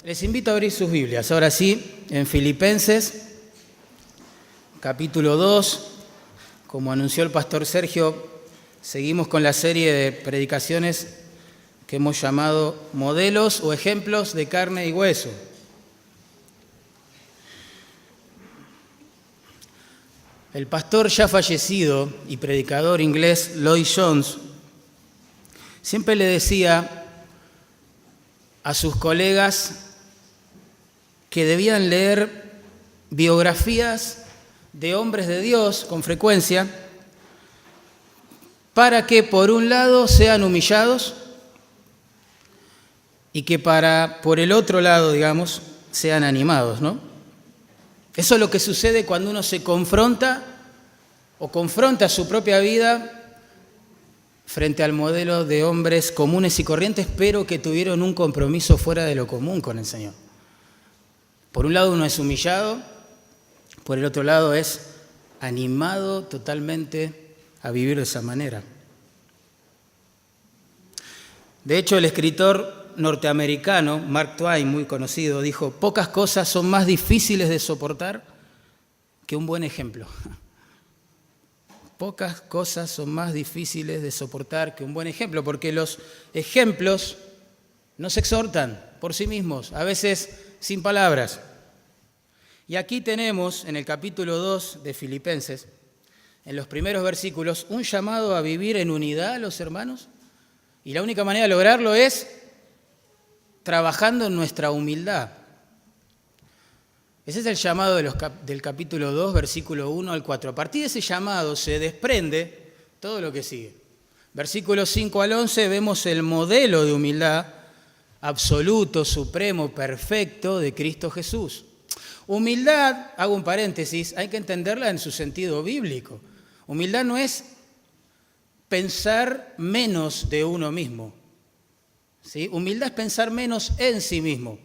Les invito a abrir sus Biblias, ahora sí, en Filipenses, capítulo 2. Como anunció el pastor Sergio, seguimos con la serie de predicaciones que hemos llamado Modelos o Ejemplos de Carne y Hueso. El pastor ya fallecido y predicador inglés Lloyd Jones siempre le decía a sus colegas que debían leer biografías de hombres de Dios con frecuencia para que por un lado sean humillados y que por el otro lado, digamos, sean animados, ¿no? Eso es lo que sucede cuando uno se confronta su propia vida frente al modelo de hombres comunes y corrientes, pero que tuvieron un compromiso fuera de lo común con el Señor. Por un lado uno es humillado, por el otro lado es animado totalmente a vivir de esa manera. De hecho, el escritor norteamericano Mark Twain, muy conocido, dijo: pocas cosas son más difíciles de soportar que un buen ejemplo. Pocas cosas son más difíciles de soportar que un buen ejemplo, porque los ejemplos nos exhortan por sí mismos, a veces sin palabras. Y aquí tenemos en el capítulo 2 de Filipenses, en los primeros versículos, un llamado a vivir en unidad, los hermanos, y la única manera de lograrlo es trabajando en nuestra humildad. Ese es el llamado del capítulo 2, versículo 1 al 4. A partir de ese llamado se desprende todo lo que sigue. Versículos 5 al 11 vemos el modelo de humildad absoluto, supremo, perfecto de Cristo Jesús. Humildad, hago un paréntesis, hay que entenderla en su sentido bíblico. Humildad no es pensar menos de uno mismo, ¿sí? Humildad es pensar menos en sí mismo.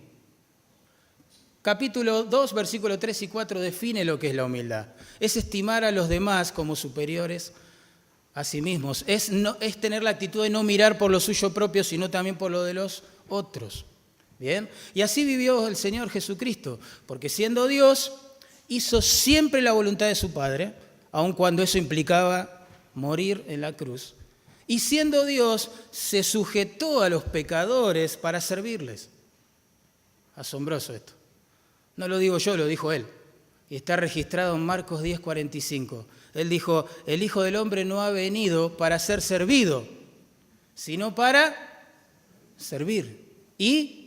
Capítulo 2, versículos 3 y 4 define lo que es la humildad. Es estimar a los demás como superiores a sí mismos. Es tener la actitud de no mirar por lo suyo propio, sino también por lo de los otros. ¿Bien? Y así vivió el Señor Jesucristo, porque siendo Dios, hizo siempre la voluntad de su Padre, aun cuando eso implicaba morir en la cruz. Y siendo Dios, se sujetó a los pecadores para servirles. Asombroso esto. No lo digo yo, lo dijo Él. Y está registrado en Marcos 10:45. Él dijo: el Hijo del Hombre no ha venido para ser servido, sino para servir y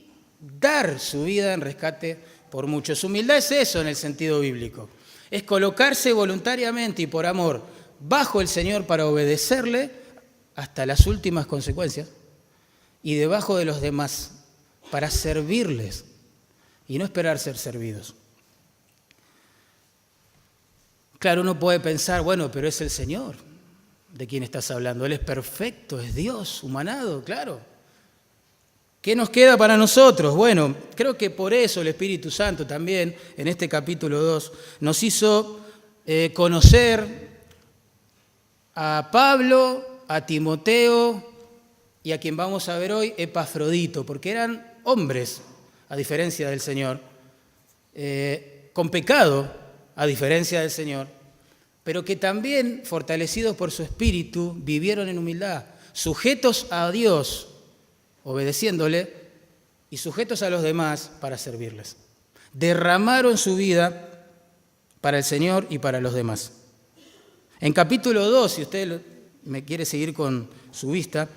dar su vida en rescate por muchos. Humildad es eso en el sentido bíblico. Es colocarse voluntariamente y por amor bajo el Señor para obedecerle hasta las últimas consecuencias y debajo de los demás para servirles y no esperar ser servidos. Claro, uno puede pensar, bueno, pero es el Señor de quien estás hablando. Él es perfecto, es Dios, humanado, claro. ¿Qué nos queda para nosotros? Bueno, creo que por eso el Espíritu Santo también, en este capítulo 2, nos hizo conocer a Pablo, a Timoteo y a quien vamos a ver hoy, Epafrodito, porque eran hombres, a diferencia del Señor, con pecado, a diferencia del Señor, pero que también, fortalecidos por su espíritu, vivieron en humildad, sujetos a Dios, obedeciéndole, y sujetos a los demás para servirles. Derramaron su vida para el Señor y para los demás. En capítulo 2, si usted me quiere seguir con su vista,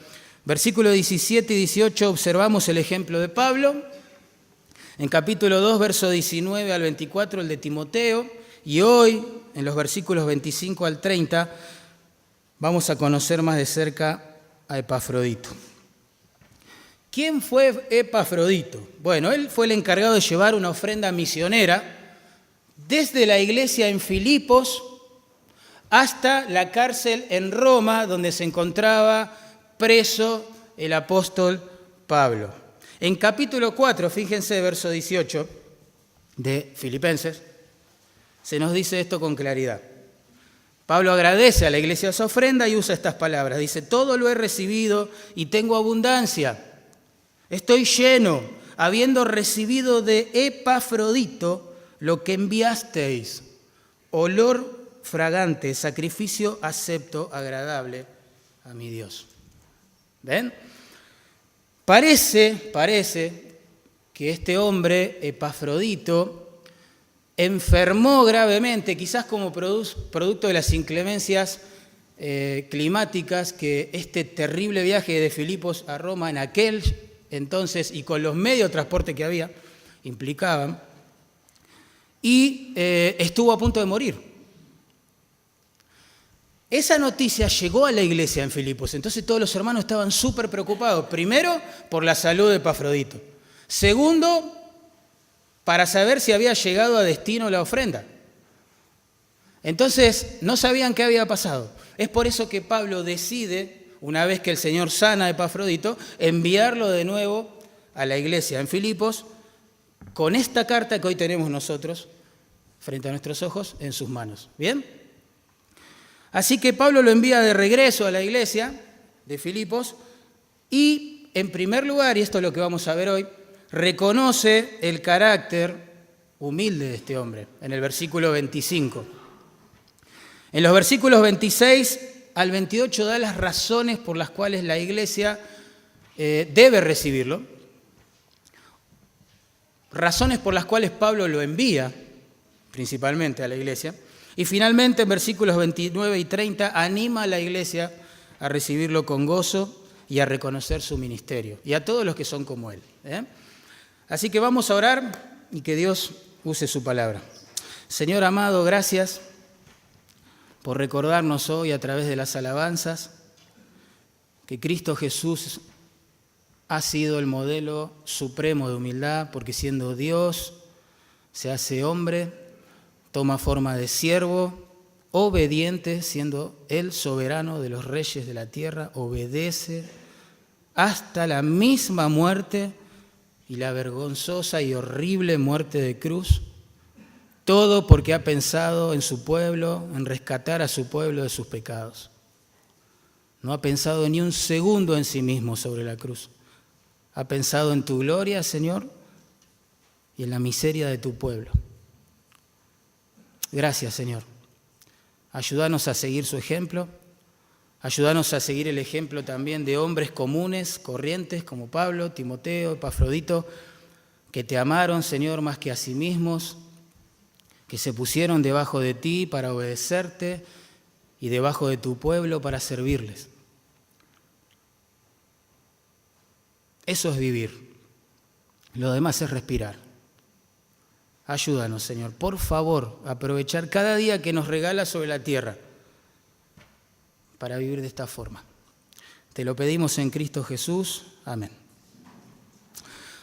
versículos 17 y 18 observamos el ejemplo de Pablo. En capítulo 2, verso 19 al 24, el de Timoteo. Y hoy, en los versículos 25 al 30, vamos a conocer más de cerca a Epafrodito. ¿Quién fue Epafrodito? Bueno, él fue el encargado de llevar una ofrenda misionera desde la iglesia en Filipos hasta la cárcel en Roma, donde se encontraba preso el apóstol Pablo. En capítulo 4, fíjense, verso 18 de Filipenses, se nos dice esto con claridad. Pablo agradece a la iglesia su ofrenda y usa estas palabras. Dice: todo lo he recibido y tengo abundancia. Estoy lleno, habiendo recibido de Epafrodito lo que enviasteis, olor fragante, sacrificio acepto, agradable a mi Dios. ¿Ven? Parece que este hombre, Epafrodito, enfermó gravemente, quizás como producto de las inclemencias climáticas que este terrible viaje de Filipos a Roma en aquel entonces y con los medios de transporte que había implicaban, y estuvo a punto de morir. Esa noticia llegó a la iglesia en Filipos, entonces todos los hermanos estaban súper preocupados. Primero, por la salud de Epafrodito. Segundo, para saber si había llegado a destino la ofrenda. Entonces, no sabían qué había pasado. Es por eso que Pablo decide, una vez que el Señor sana a Epafrodito, enviarlo de nuevo a la iglesia en Filipos con esta carta que hoy tenemos nosotros frente a nuestros ojos en sus manos. ¿Bien? Así que Pablo lo envía de regreso a la iglesia de Filipos y, en primer lugar, y esto es lo que vamos a ver hoy, reconoce el carácter humilde de este hombre en el versículo 25. En los versículos 26 al 28 da las razones por las cuales la iglesia debe recibirlo, razones por las cuales Pablo lo envía principalmente a la iglesia, y finalmente en versículos 29 y 30 anima a la iglesia a recibirlo con gozo y a reconocer su ministerio, y a todos los que son como él. Así que vamos a orar y que Dios use su palabra. Señor amado, gracias por recordarnos hoy a través de las alabanzas que Cristo Jesús ha sido el modelo supremo de humildad, porque siendo Dios se hace hombre, toma forma de siervo, obediente, siendo Él soberano de los reyes de la tierra, obedece hasta la misma muerte y la vergonzosa y horrible muerte de cruz. Todo porque ha pensado en su pueblo, en rescatar a su pueblo de sus pecados. No ha pensado ni un segundo en sí mismo sobre la cruz. Ha pensado en tu gloria, Señor, y en la miseria de tu pueblo. Gracias, Señor. Ayúdanos a seguir su ejemplo. Ayúdanos a seguir el ejemplo también de hombres comunes, corrientes, como Pablo, Timoteo, Epafrodito, que te amaron, Señor, más que a sí mismos, que se pusieron debajo de ti para obedecerte y debajo de tu pueblo para servirles. Eso es vivir. Lo demás es respirar. Ayúdanos, Señor, por favor, a aprovechar cada día que nos regala sobre la tierra para vivir de esta forma. Te lo pedimos en Cristo Jesús. Amén.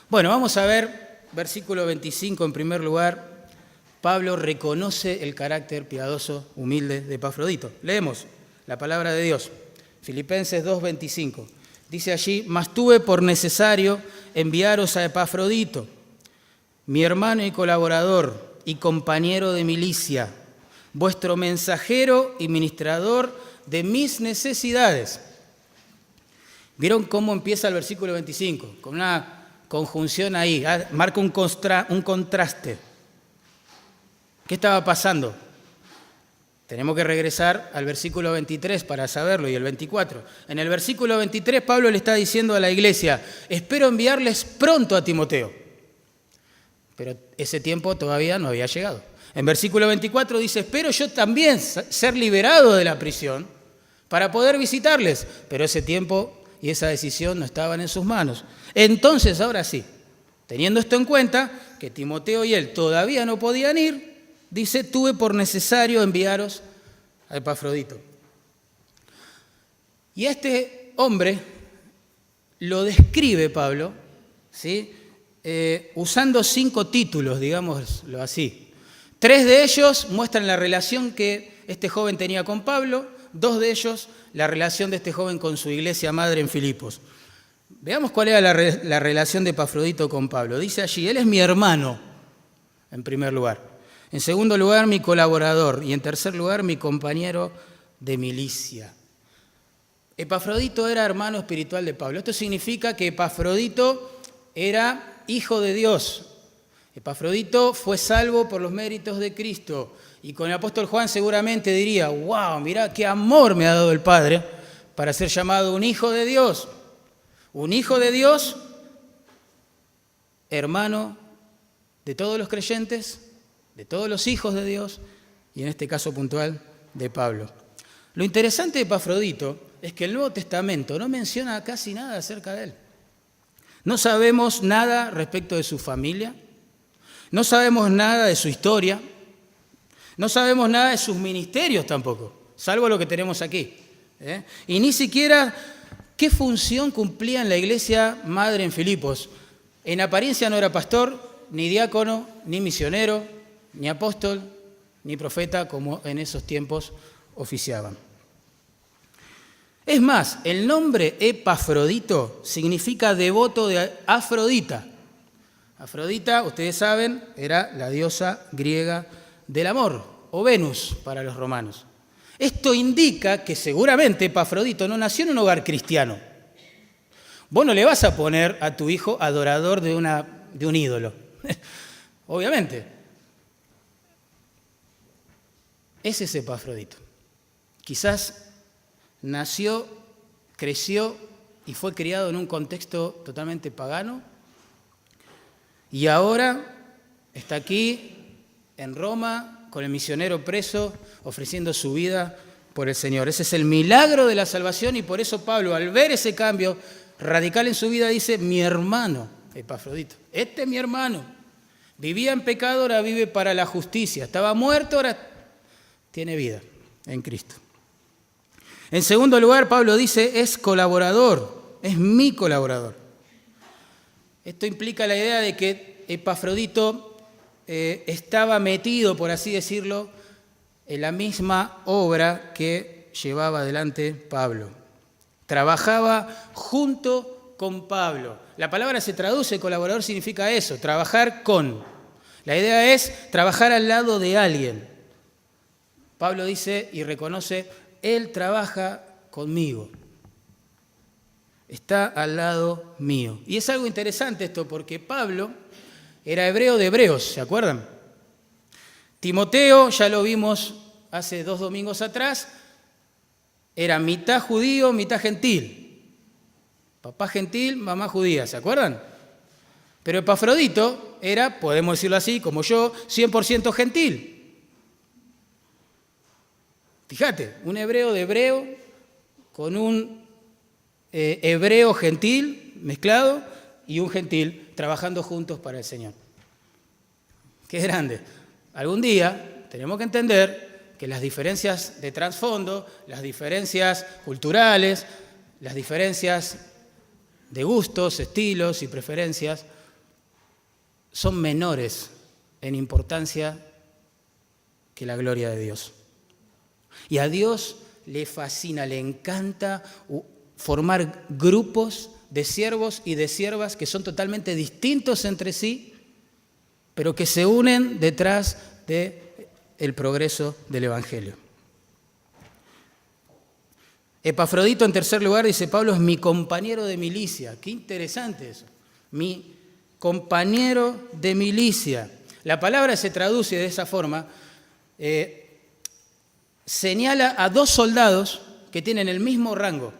Bueno, vamos a ver versículo 25 en primer lugar. Pablo reconoce el carácter piadoso, humilde de Epafrodito. Leemos la palabra de Dios. Filipenses 2:25. Dice allí: mas tuve por necesario enviaros a Epafrodito, mi hermano y colaborador y compañero de milicia, vuestro mensajero y ministrador de mis necesidades. ¿Vieron cómo empieza el versículo 25? Con una conjunción ahí, marca un contraste. ¿Qué estaba pasando? Tenemos que regresar al versículo 23 para saberlo y el 24. En el versículo 23 Pablo le está diciendo a la iglesia: espero enviarles pronto a Timoteo. Pero ese tiempo todavía no había llegado. En versículo 24 dice: espero yo también ser liberado de la prisión para poder visitarles. Pero ese tiempo y esa decisión no estaban en sus manos. Entonces, ahora sí, teniendo esto en cuenta, que Timoteo y él todavía no podían ir, dice: tuve por necesario enviaros a Epafrodito. Y a este hombre lo describe Pablo, ¿sí? Usando 5 títulos, digámoslo así. 3 de ellos muestran la relación que este joven tenía con Pablo, 2 de ellos la relación de este joven con su iglesia madre en Filipos. Veamos cuál era la relación de Epafrodito con Pablo. Dice allí: él es mi hermano, en primer lugar. En segundo lugar, mi colaborador. Y en tercer lugar, mi compañero de milicia. Epafrodito era hermano espiritual de Pablo. Esto significa que Epafrodito era hijo de Dios. Epafrodito fue salvo por los méritos de Cristo. Y con el apóstol Juan seguramente diría, wow, mirá qué amor me ha dado el Padre para ser llamado un hijo de Dios. Un hijo de Dios, hermano de todos los creyentes, de todos los hijos de Dios, y en este caso puntual de Pablo. Lo interesante de Epafrodito es que el Nuevo Testamento no menciona casi nada acerca de él. No sabemos nada respecto de su familia, no sabemos nada de su historia, no sabemos nada de sus ministerios tampoco, salvo lo que tenemos aquí. Y ni siquiera qué función cumplía en la iglesia madre en Filipos. En apariencia no era pastor, ni diácono, ni misionero, ni apóstol, ni profeta, como en esos tiempos oficiaban. Es más, el nombre Epafrodito significa devoto de Afrodita. Afrodita, ustedes saben, era la diosa griega del amor, o Venus para los romanos. Esto indica que seguramente Epafrodito no nació en un hogar cristiano. Vos no le vas a poner a tu hijo adorador de un ídolo, obviamente. Ese es Epafrodito. Quizás nació, creció y fue criado en un contexto totalmente pagano y ahora está aquí en Roma con el misionero preso ofreciendo su vida por el Señor. Ese es el milagro de la salvación y por eso Pablo, al ver ese cambio radical en su vida, dice, mi hermano Epafrodito, este es mi hermano, vivía en pecado, ahora vive para la justicia, estaba muerto, ahora tiene vida en Cristo. En segundo lugar, Pablo dice, es colaborador, es mi colaborador. Esto implica la idea de que Epafrodito estaba metido, por así decirlo, en la misma obra que llevaba adelante Pablo. Trabajaba junto con Pablo. La palabra se traduce, colaborador significa eso, trabajar con. La idea es trabajar al lado de alguien. Pablo dice y reconoce, él trabaja conmigo. Está al lado mío. Y es algo interesante esto porque Pablo era hebreo de hebreos, ¿se acuerdan? Timoteo, ya lo vimos hace 2 domingos atrás, era mitad judío, mitad gentil. Papá gentil, mamá judía, ¿se acuerdan? Pero Epafrodito era, podemos decirlo así, como yo, 100% gentil. Fíjate, un hebreo de hebreo con un hebreo gentil mezclado y un gentil trabajando juntos para el Señor. Qué grande. Algún día tenemos que entender que las diferencias de trasfondo, las diferencias culturales, las diferencias de gustos, estilos y preferencias son menores en importancia que la gloria de Dios. Y a Dios le fascina, le encanta formar grupos de siervos y de siervas que son totalmente distintos entre sí, pero que se unen detrás del progreso del Evangelio. Epafrodito, en tercer lugar, dice Pablo, es mi compañero de milicia. Qué interesante eso. Mi compañero de milicia. La palabra se traduce de esa forma. Señala a 2 soldados que tienen el mismo rango.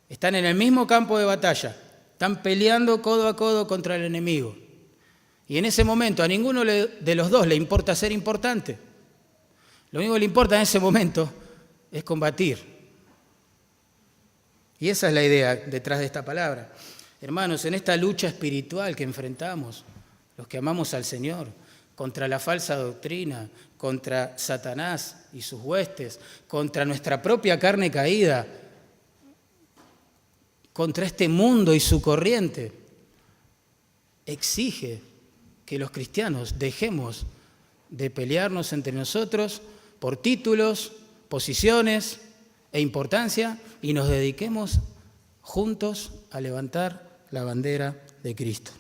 Están en el mismo campo de batalla. Están peleando codo a codo contra el enemigo. Y en ese momento a ninguno de los dos le importa ser importante. Lo único que le importa en ese momento es combatir. Y esa es la idea detrás de esta palabra. Hermanos, en esta lucha espiritual que enfrentamos, los que amamos al Señor, contra la falsa doctrina, contra Satanás y sus huestes, contra nuestra propia carne caída, contra este mundo y su corriente, exige que los cristianos dejemos de pelearnos entre nosotros por títulos, posiciones e importancia y nos dediquemos juntos a levantar la bandera de Cristo.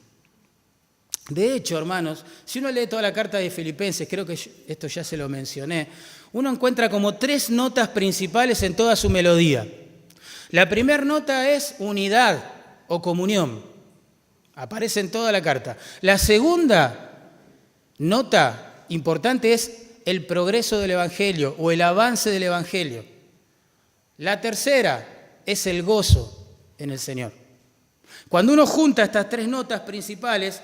De hecho, hermanos, si uno lee toda la carta de Filipenses, creo que esto ya se lo mencioné, uno encuentra como 3 notas principales en toda su melodía. La primera nota es unidad o comunión. Aparece en toda la carta. La segunda nota importante es el progreso del Evangelio o el avance del Evangelio. La tercera es el gozo en el Señor. Cuando uno junta estas tres notas principales,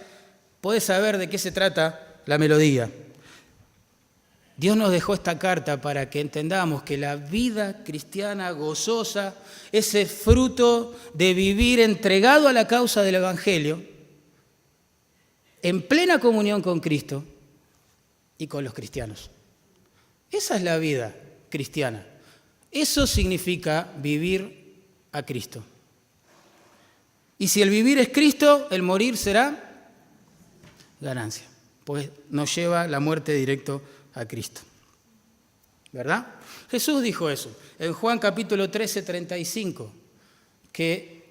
puede saber de qué se trata la melodía. Dios nos dejó esta carta para que entendamos que la vida cristiana gozosa es el fruto de vivir entregado a la causa del Evangelio, en plena comunión con Cristo y con los cristianos. Esa es la vida cristiana. Eso significa vivir a Cristo. Y si el vivir es Cristo, el morir será ganancia, pues nos lleva la muerte directo a Cristo. ¿Verdad? Jesús dijo eso en Juan capítulo 13, 35, que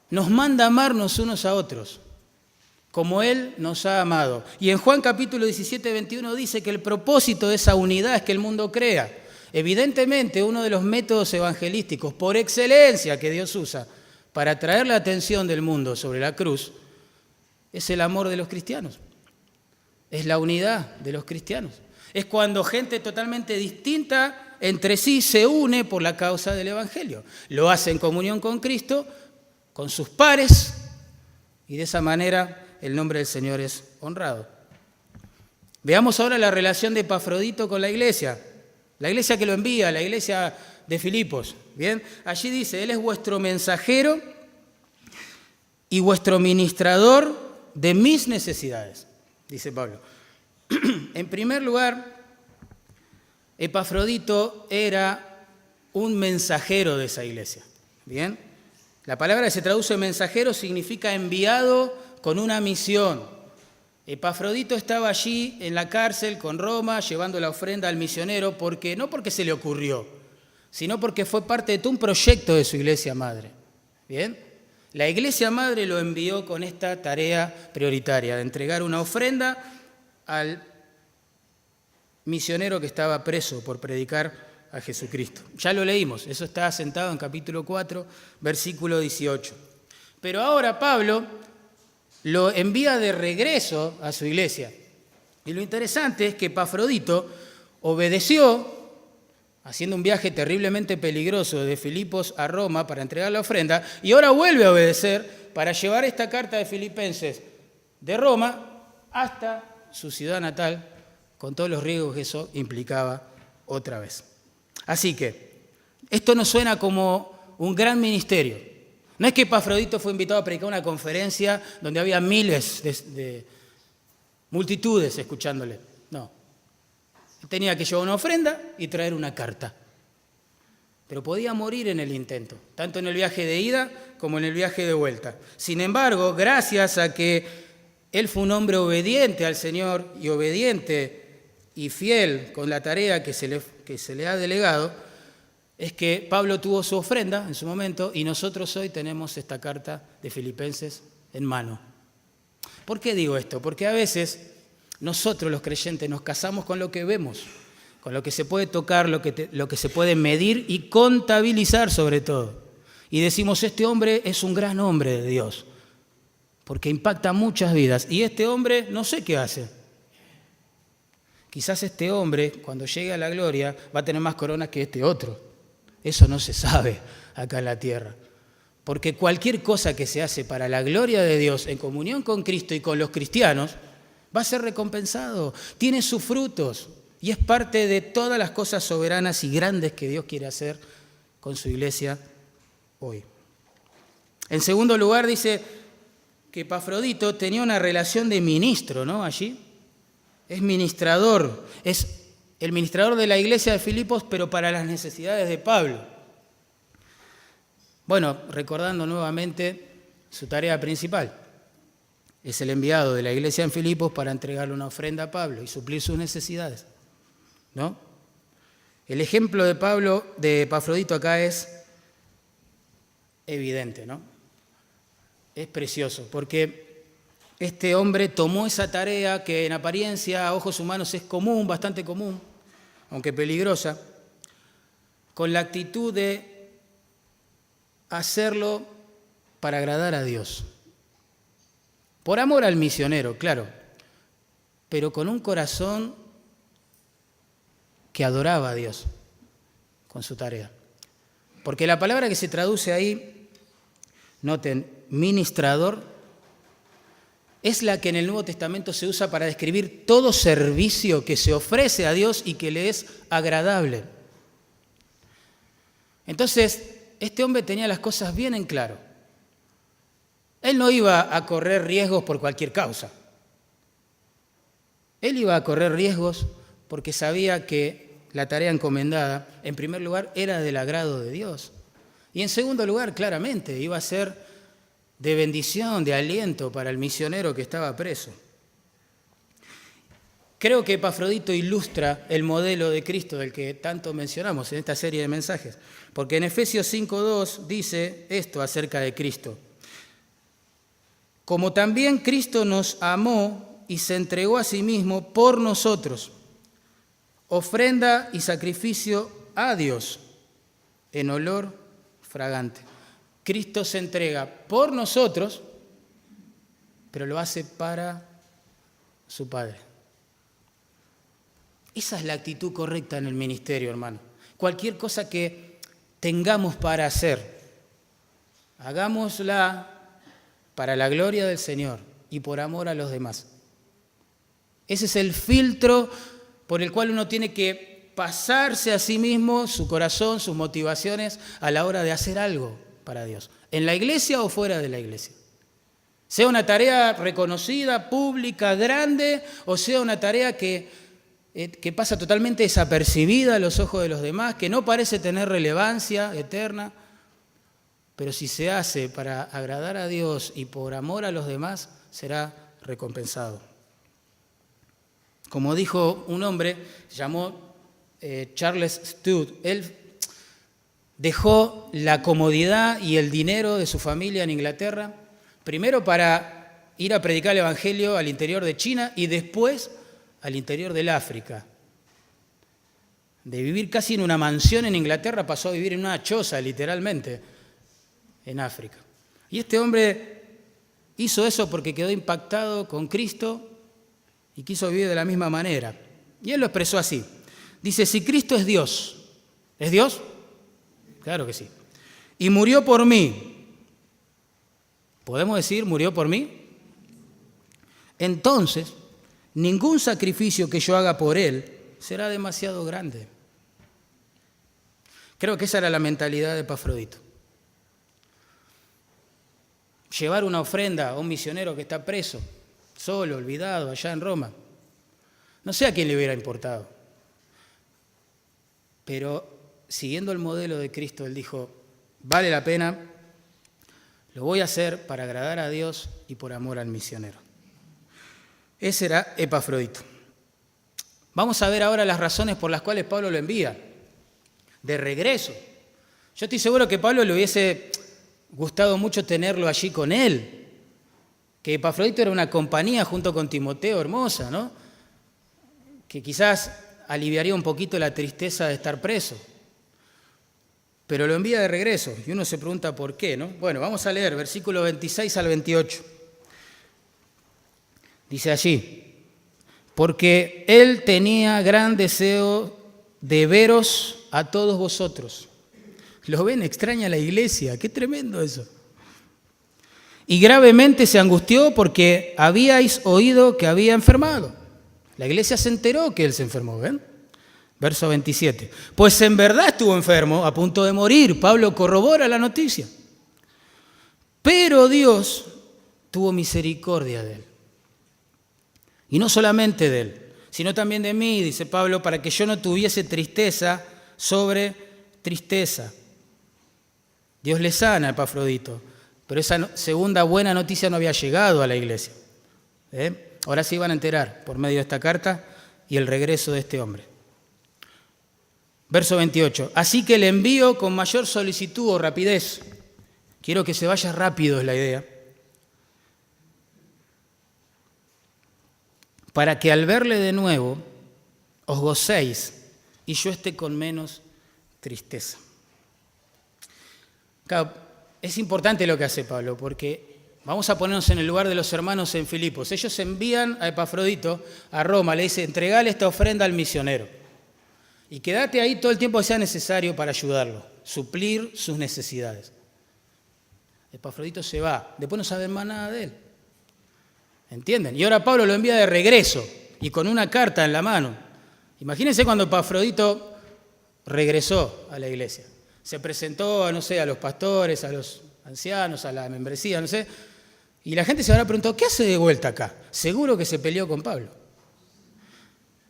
nos manda amarnos unos a otros, como Él nos ha amado. Y en Juan capítulo 17, 21 dice que el propósito de esa unidad es que el mundo crea. Evidentemente, uno de los métodos evangelísticos por excelencia que Dios usa para atraer la atención del mundo sobre la cruz es el amor de los cristianos. Es la unidad de los cristianos. Es cuando gente totalmente distinta entre sí se une por la causa del Evangelio. Lo hace en comunión con Cristo, con sus pares, y de esa manera el nombre del Señor es honrado. Veamos ahora la relación de Epafrodito con la iglesia que lo envía, la iglesia de Filipos. Bien, allí dice, Él es vuestro mensajero y vuestro ministrador de mis necesidades, dice Pablo. En primer lugar, Epafrodito era un mensajero de esa iglesia. Bien, la palabra que se traduce mensajero significa enviado con una misión. Epafrodito estaba allí en la cárcel con Roma llevando la ofrenda al misionero no porque se le ocurrió, sino porque fue parte de todo un proyecto de su iglesia madre. Bien, la iglesia madre lo envió con esta tarea prioritaria de entregar una ofrenda al misionero que estaba preso por predicar a Jesucristo. Ya lo leímos, eso está asentado en capítulo 4, versículo 18. Pero ahora Pablo lo envía de regreso a su iglesia. Y lo interesante es que Epafrodito obedeció, haciendo un viaje terriblemente peligroso de Filipos a Roma para entregar la ofrenda, y ahora vuelve a obedecer para llevar esta carta de Filipenses de Roma hasta su ciudad natal, con todos los riesgos que eso implicaba otra vez. Así que, esto nos suena como un gran ministerio. No es que Epafrodito fue invitado a predicar una conferencia donde había miles de multitudes escuchándole. No. Tenía que llevar una ofrenda y traer una carta. Pero podía morir en el intento, tanto en el viaje de ida como en el viaje de vuelta. Sin embargo, gracias a que él fue un hombre obediente al Señor y obediente y fiel con la tarea que se le ha delegado, es que Pablo tuvo su ofrenda en su momento y nosotros hoy tenemos esta carta de Filipenses en mano. ¿Por qué digo esto? Porque a veces nosotros los creyentes nos casamos con lo que vemos, con lo que se puede tocar, lo que se puede medir y contabilizar sobre todo. Y decimos, este hombre es un gran hombre de Dios, porque impacta muchas vidas. Y este hombre no sé qué hace. Quizás este hombre, cuando llegue a la gloria, va a tener más coronas que este otro. Eso no se sabe acá en la tierra. Porque cualquier cosa que se hace para la gloria de Dios, en comunión con Cristo y con los cristianos, va a ser recompensado. Tiene sus frutos y es parte de todas las cosas soberanas y grandes que Dios quiere hacer con su iglesia hoy. En segundo lugar, dice que Epafrodito tenía una relación de ministro, ¿no? Allí. Es ministrador, es el ministrador de la iglesia de Filipos, pero para las necesidades de Pablo. Bueno, recordando nuevamente su tarea principal. Es el enviado de la iglesia en Filipos para entregarle una ofrenda a Pablo y suplir sus necesidades, ¿no? El ejemplo de Epafrodito acá es evidente, ¿no? Es precioso, porque este hombre tomó esa tarea que en apariencia a ojos humanos es común, bastante común, aunque peligrosa, con la actitud de hacerlo para agradar a Dios. Por amor al misionero, claro, pero con un corazón que adoraba a Dios con su tarea. Porque la palabra que se traduce ahí, noten, ministrador, es la que en el Nuevo Testamento se usa para describir todo servicio que se ofrece a Dios y que le es agradable. Entonces, este hombre tenía las cosas bien en claro. Él no iba a correr riesgos por cualquier causa. Él iba a correr riesgos porque sabía que la tarea encomendada, en primer lugar, era del agrado de Dios. Y en segundo lugar, claramente, iba a ser de bendición, de aliento para el misionero que estaba preso. Creo que Epafrodito ilustra el modelo de Cristo del que tanto mencionamos en esta serie de mensajes, porque en Efesios 5:2 dice esto acerca de Cristo. Como también Cristo nos amó y se entregó a sí mismo por nosotros, ofrenda y sacrificio a Dios en olor fragante. Cristo se entrega por nosotros, pero lo hace para su Padre. Esa es la actitud correcta en el ministerio, hermano. Cualquier cosa que tengamos para hacer, hagámosla para la gloria del Señor y por amor a los demás. Ese es el filtro por el cual uno tiene que pasarse a sí mismo, su corazón, sus motivaciones a la hora de hacer algo para Dios, en la iglesia o fuera de la iglesia. Sea una tarea reconocida, pública, grande, o sea una tarea que pasa totalmente desapercibida a los ojos de los demás, que no parece tener relevancia eterna, pero si se hace para agradar a Dios y por amor a los demás, será recompensado. Como dijo un hombre, se llamó Charles Studd, él dejó la comodidad y el dinero de su familia en Inglaterra, primero para ir a predicar el Evangelio al interior de China y después al interior del África. De vivir casi en una mansión en Inglaterra pasó a vivir en una choza, literalmente, en África. Y este hombre hizo eso porque quedó impactado con Cristo y quiso vivir de la misma manera. Y él lo expresó así. Dice, si Cristo es Dios, ¿es Dios? Claro que sí. Y murió por mí. ¿Podemos decir murió por mí? Entonces, ningún sacrificio que yo haga por Él será demasiado grande. Creo que esa era la mentalidad de Epafrodito. Llevar una ofrenda a un misionero que está preso, solo, olvidado, allá en Roma. No sé a quién le hubiera importado. Pero siguiendo el modelo de Cristo, él dijo, vale la pena, lo voy a hacer para agradar a Dios y por amor al misionero. Ese era Epafrodito. Vamos a ver ahora las razones por las cuales Pablo lo envía de regreso. Yo estoy seguro que a Pablo le hubiese gustado mucho tenerlo allí con él, que Epafrodito era una compañía junto con Timoteo hermosa, ¿no? Que quizás aliviaría un poquito la tristeza de estar preso. Pero lo envía de regreso y uno se pregunta por qué, ¿no? Bueno, vamos a leer versículos 26 al 28. Dice allí, porque él tenía gran deseo de veros a todos vosotros. ¿Lo ven? Extraña la iglesia, qué tremendo eso. Y gravemente se angustió porque habíais oído que había enfermado. La iglesia se enteró que él se enfermó, ¿ven? Verso 27. Pues en verdad estuvo enfermo, a punto de morir. Pablo corrobora la noticia. Pero Dios tuvo misericordia de él. Y no solamente de él, sino también de mí, dice Pablo, para que yo no tuviese tristeza sobre tristeza. Dios le sana a Epafrodito, pero esa segunda buena noticia no había llegado a la iglesia. Ahora se iban a enterar por medio de esta carta y el regreso de este hombre. Verso 28. Así que le envío con mayor solicitud o rapidez. Quiero que se vaya rápido, es la idea. Para que al verle de nuevo os gocéis y yo esté con menos tristeza. Claro, es importante lo que hace Pablo, porque Vamos a ponernos en el lugar de los hermanos en Filipos. Ellos envían a Epafrodito a Roma, le dice, entregale esta ofrenda al misionero y quédate ahí todo el tiempo que sea necesario para ayudarlo, suplir sus necesidades. Epafrodito se va, después no saben más nada de él. ¿Entienden? Y ahora Pablo lo envía de regreso y con una carta en la mano. Imagínense cuando Epafrodito regresó a la iglesia. Se presentó, no sé, a los pastores, a los ancianos, a la membresía, no sé. Y la gente se habrá preguntado, ¿qué hace de vuelta acá? Seguro que se peleó con Pablo.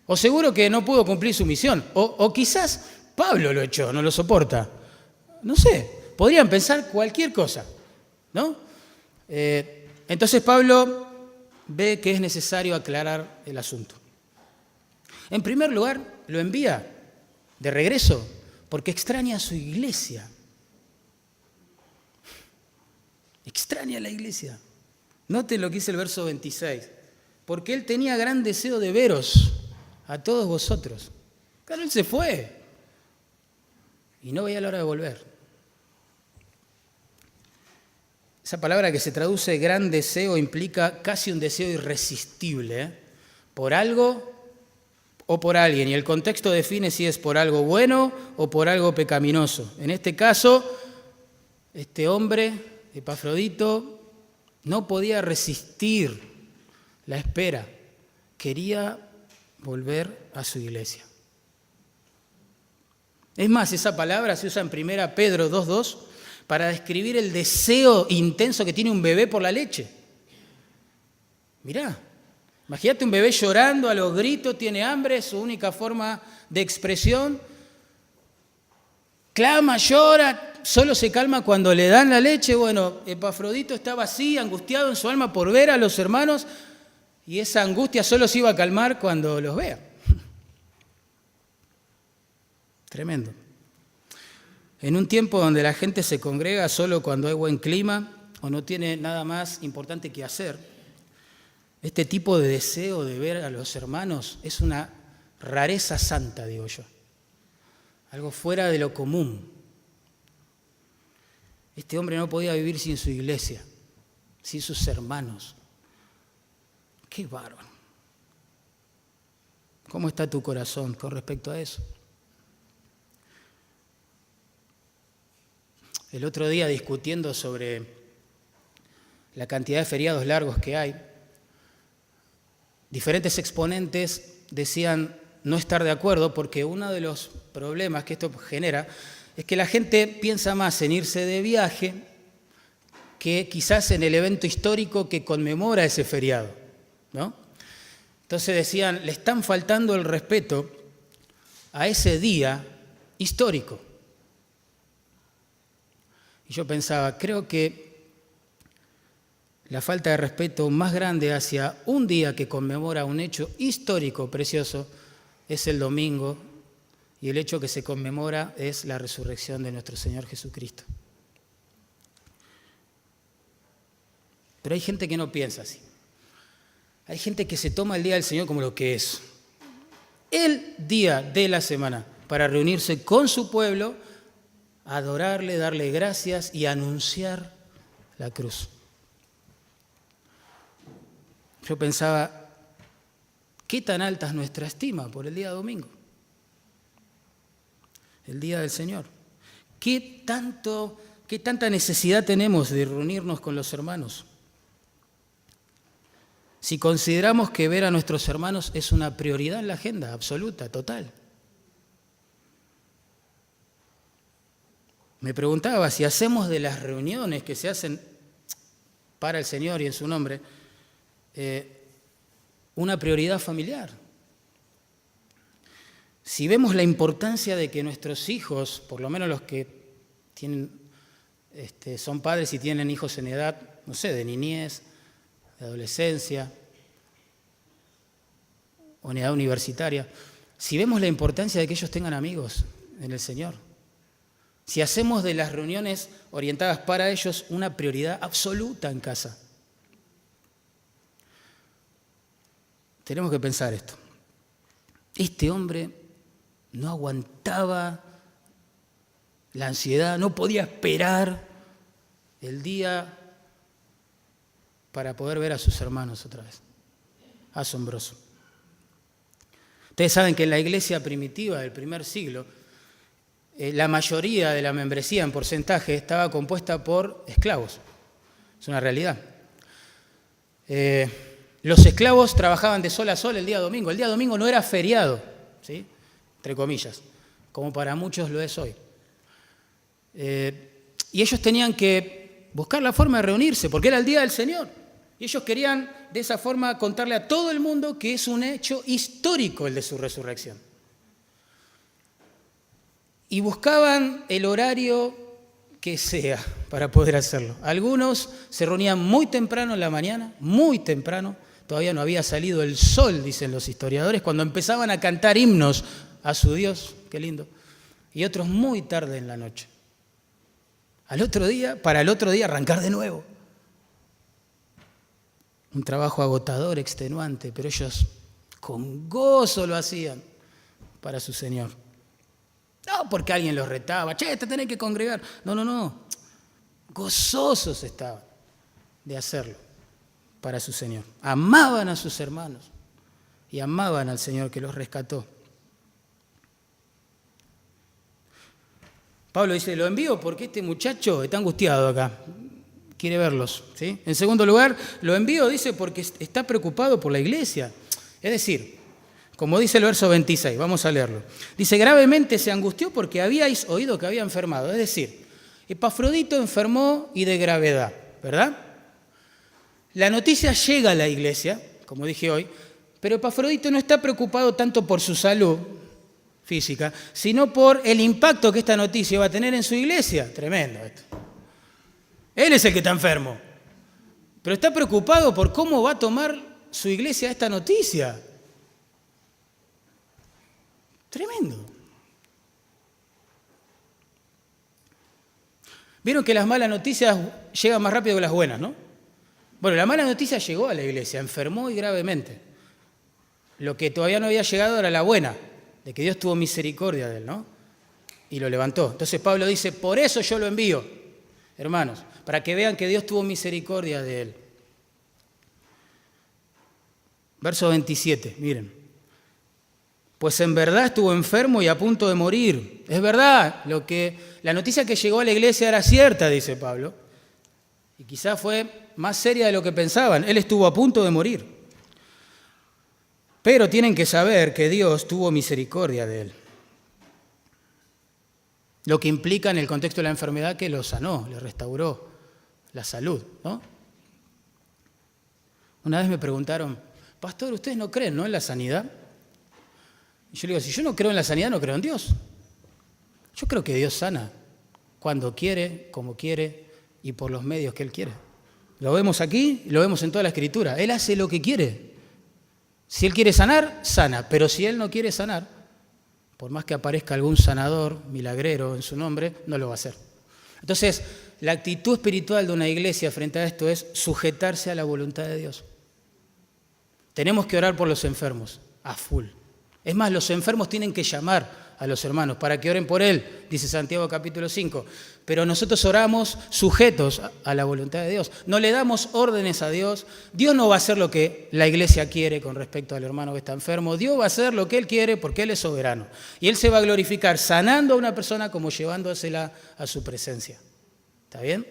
O seguro que no pudo cumplir su misión. O quizás Pablo lo echó, no lo soporta. No sé, podrían pensar cualquier cosa, ¿no? Entonces Pablo ve que es necesario aclarar el asunto. En primer lugar, lo envía de regreso porque extraña a su iglesia. Extraña a la iglesia. Noten lo que dice el verso 26. Porque él tenía gran deseo de veros a todos vosotros. Claro, él se fue y no veía la hora de volver. Esa palabra que se traduce gran deseo implica casi un deseo irresistible, por algo o por alguien. Y el contexto define si es por algo bueno o por algo pecaminoso. En este caso, este hombre, Epafrodito, no podía resistir la espera. Quería volver a su iglesia. Es más, esa palabra se usa en 1 Pedro 2:2 para describir el deseo intenso que tiene un bebé por la leche. Mirá, imagínate un bebé llorando a los gritos, tiene hambre, su única forma de expresión. Clama, llora, solo se calma cuando le dan la leche. Bueno, Epafrodito estaba así, angustiado en su alma por ver a los hermanos, y esa angustia solo se iba a calmar cuando los vea. Tremendo. En un tiempo donde la gente se congrega solo cuando hay buen clima o no tiene nada más importante que hacer, este tipo de deseo de ver a los hermanos es una rareza santa, digo yo. Algo fuera de lo común. Este hombre no podía vivir sin su iglesia, sin sus hermanos. ¡Qué bárbaro! ¿Cómo está tu corazón con respecto a eso? El otro día, discutiendo sobre la cantidad de feriados largos que hay, diferentes exponentes decían no estar de acuerdo porque uno de los problemas que esto genera es que la gente piensa más en irse de viaje que quizás en el evento histórico que conmemora ese feriado, ¿no? Entonces decían, le están faltando el respeto a ese día histórico. Y yo pensaba, creo que la falta de respeto más grande hacia un día que conmemora un hecho histórico precioso es el domingo, y el hecho que se conmemora es la resurrección de nuestro Señor Jesucristo. Pero hay gente que no piensa así. Hay gente que se toma el Día del Señor como lo que es. El día de la semana para reunirse con su pueblo, adorarle, darle gracias y anunciar la cruz. Yo pensaba, ¿qué tan alta es nuestra estima por el día domingo? El día del Señor. ¿Qué tanta necesidad tenemos de reunirnos con los hermanos? Si consideramos que ver a nuestros hermanos es una prioridad en la agenda absoluta, total. Me preguntaba si hacemos de las reuniones que se hacen para el Señor y en su nombre una prioridad familiar. Si vemos la importancia de que nuestros hijos, por lo menos los que son padres y tienen hijos en edad, no sé, de niñez, de adolescencia o en edad universitaria, si vemos la importancia de que ellos tengan amigos en el Señor, si hacemos de las reuniones orientadas para ellos una prioridad absoluta en casa, tenemos que pensar esto. Este hombre no aguantaba la ansiedad, no podía esperar el día para poder ver a sus hermanos otra vez. Asombroso. Ustedes saben que en la iglesia primitiva del primer siglo, la mayoría de la membresía en porcentaje estaba compuesta por esclavos. Es una realidad. Los esclavos trabajaban de sol a sol el día domingo. El día domingo no era feriado, ¿sí? Entre comillas, como para muchos lo es hoy. Y ellos tenían que buscar la forma de reunirse, porque era el día del Señor. Y ellos querían de esa forma contarle a todo el mundo que es un hecho histórico el de su resurrección. Y buscaban el horario que sea para poder hacerlo. Algunos se reunían muy temprano en la mañana, muy temprano, todavía no había salido el sol, dicen los historiadores, cuando empezaban a cantar himnos a su Dios, qué lindo, y otros muy tarde en la noche. Para el otro día arrancar de nuevo. Un trabajo agotador, extenuante, pero ellos con gozo lo hacían para su Señor. No porque alguien los retaba, te tenés que congregar. No. Gozosos estaban de hacerlo para su Señor. Amaban a sus hermanos y amaban al Señor que los rescató. Pablo dice, lo envío porque este muchacho está angustiado acá. Quiere verlos, ¿sí? En segundo lugar, lo envío, dice, porque está preocupado por la iglesia. Es decir, como dice el verso 26, vamos a leerlo. Dice, gravemente se angustió porque habíais oído que había enfermado. Es decir, Epafrodito enfermó y de gravedad, ¿verdad? La noticia llega a la iglesia, como dije hoy, pero Epafrodito no está preocupado tanto por su salud física, sino por el impacto que esta noticia va a tener en su iglesia. Tremendo esto. Él es el que está enfermo, pero está preocupado por cómo va a tomar su iglesia esta noticia. Tremendo. Vieron que las malas noticias llegan más rápido que las buenas, ¿no? Bueno, la mala noticia llegó a la iglesia, enfermó y gravemente. Lo que todavía no había llegado era la buena, de que Dios tuvo misericordia de él, ¿no? Y lo levantó. Entonces Pablo dice, por eso yo lo envío, hermanos, para que vean que Dios tuvo misericordia de él. Verso 27, miren. Pues en verdad estuvo enfermo y a punto de morir. Es verdad, la noticia que llegó a la iglesia era cierta, dice Pablo. Y quizás fue más seria de lo que pensaban. Él estuvo a punto de morir. Pero tienen que saber que Dios tuvo misericordia de él. Lo que implica en el contexto de la enfermedad que lo sanó, le restauró la salud, ¿no? Una vez me preguntaron, pastor, ¿ustedes no creen, no, en la sanidad? Y yo le digo, si yo no creo en la sanidad, no creo en Dios. Yo creo que Dios sana cuando quiere, como quiere y por los medios que Él quiere. Lo vemos aquí y lo vemos en toda la Escritura. Él hace lo que quiere. Si Él quiere sanar, sana. Pero si Él no quiere sanar, por más que aparezca algún sanador, milagrero en su nombre, no lo va a hacer. Entonces, la actitud espiritual de una iglesia frente a esto es sujetarse a la voluntad de Dios. Tenemos que orar por los enfermos, a full. Es más, los enfermos tienen que llamar a los hermanos para que oren por él, dice Santiago capítulo 5. Pero nosotros oramos sujetos a la voluntad de Dios. No le damos órdenes a Dios. Dios no va a hacer lo que la iglesia quiere con respecto al hermano que está enfermo. Dios va a hacer lo que Él quiere porque Él es soberano. Y Él se va a glorificar sanando a una persona como llevándosela a su presencia. ¿Está bien?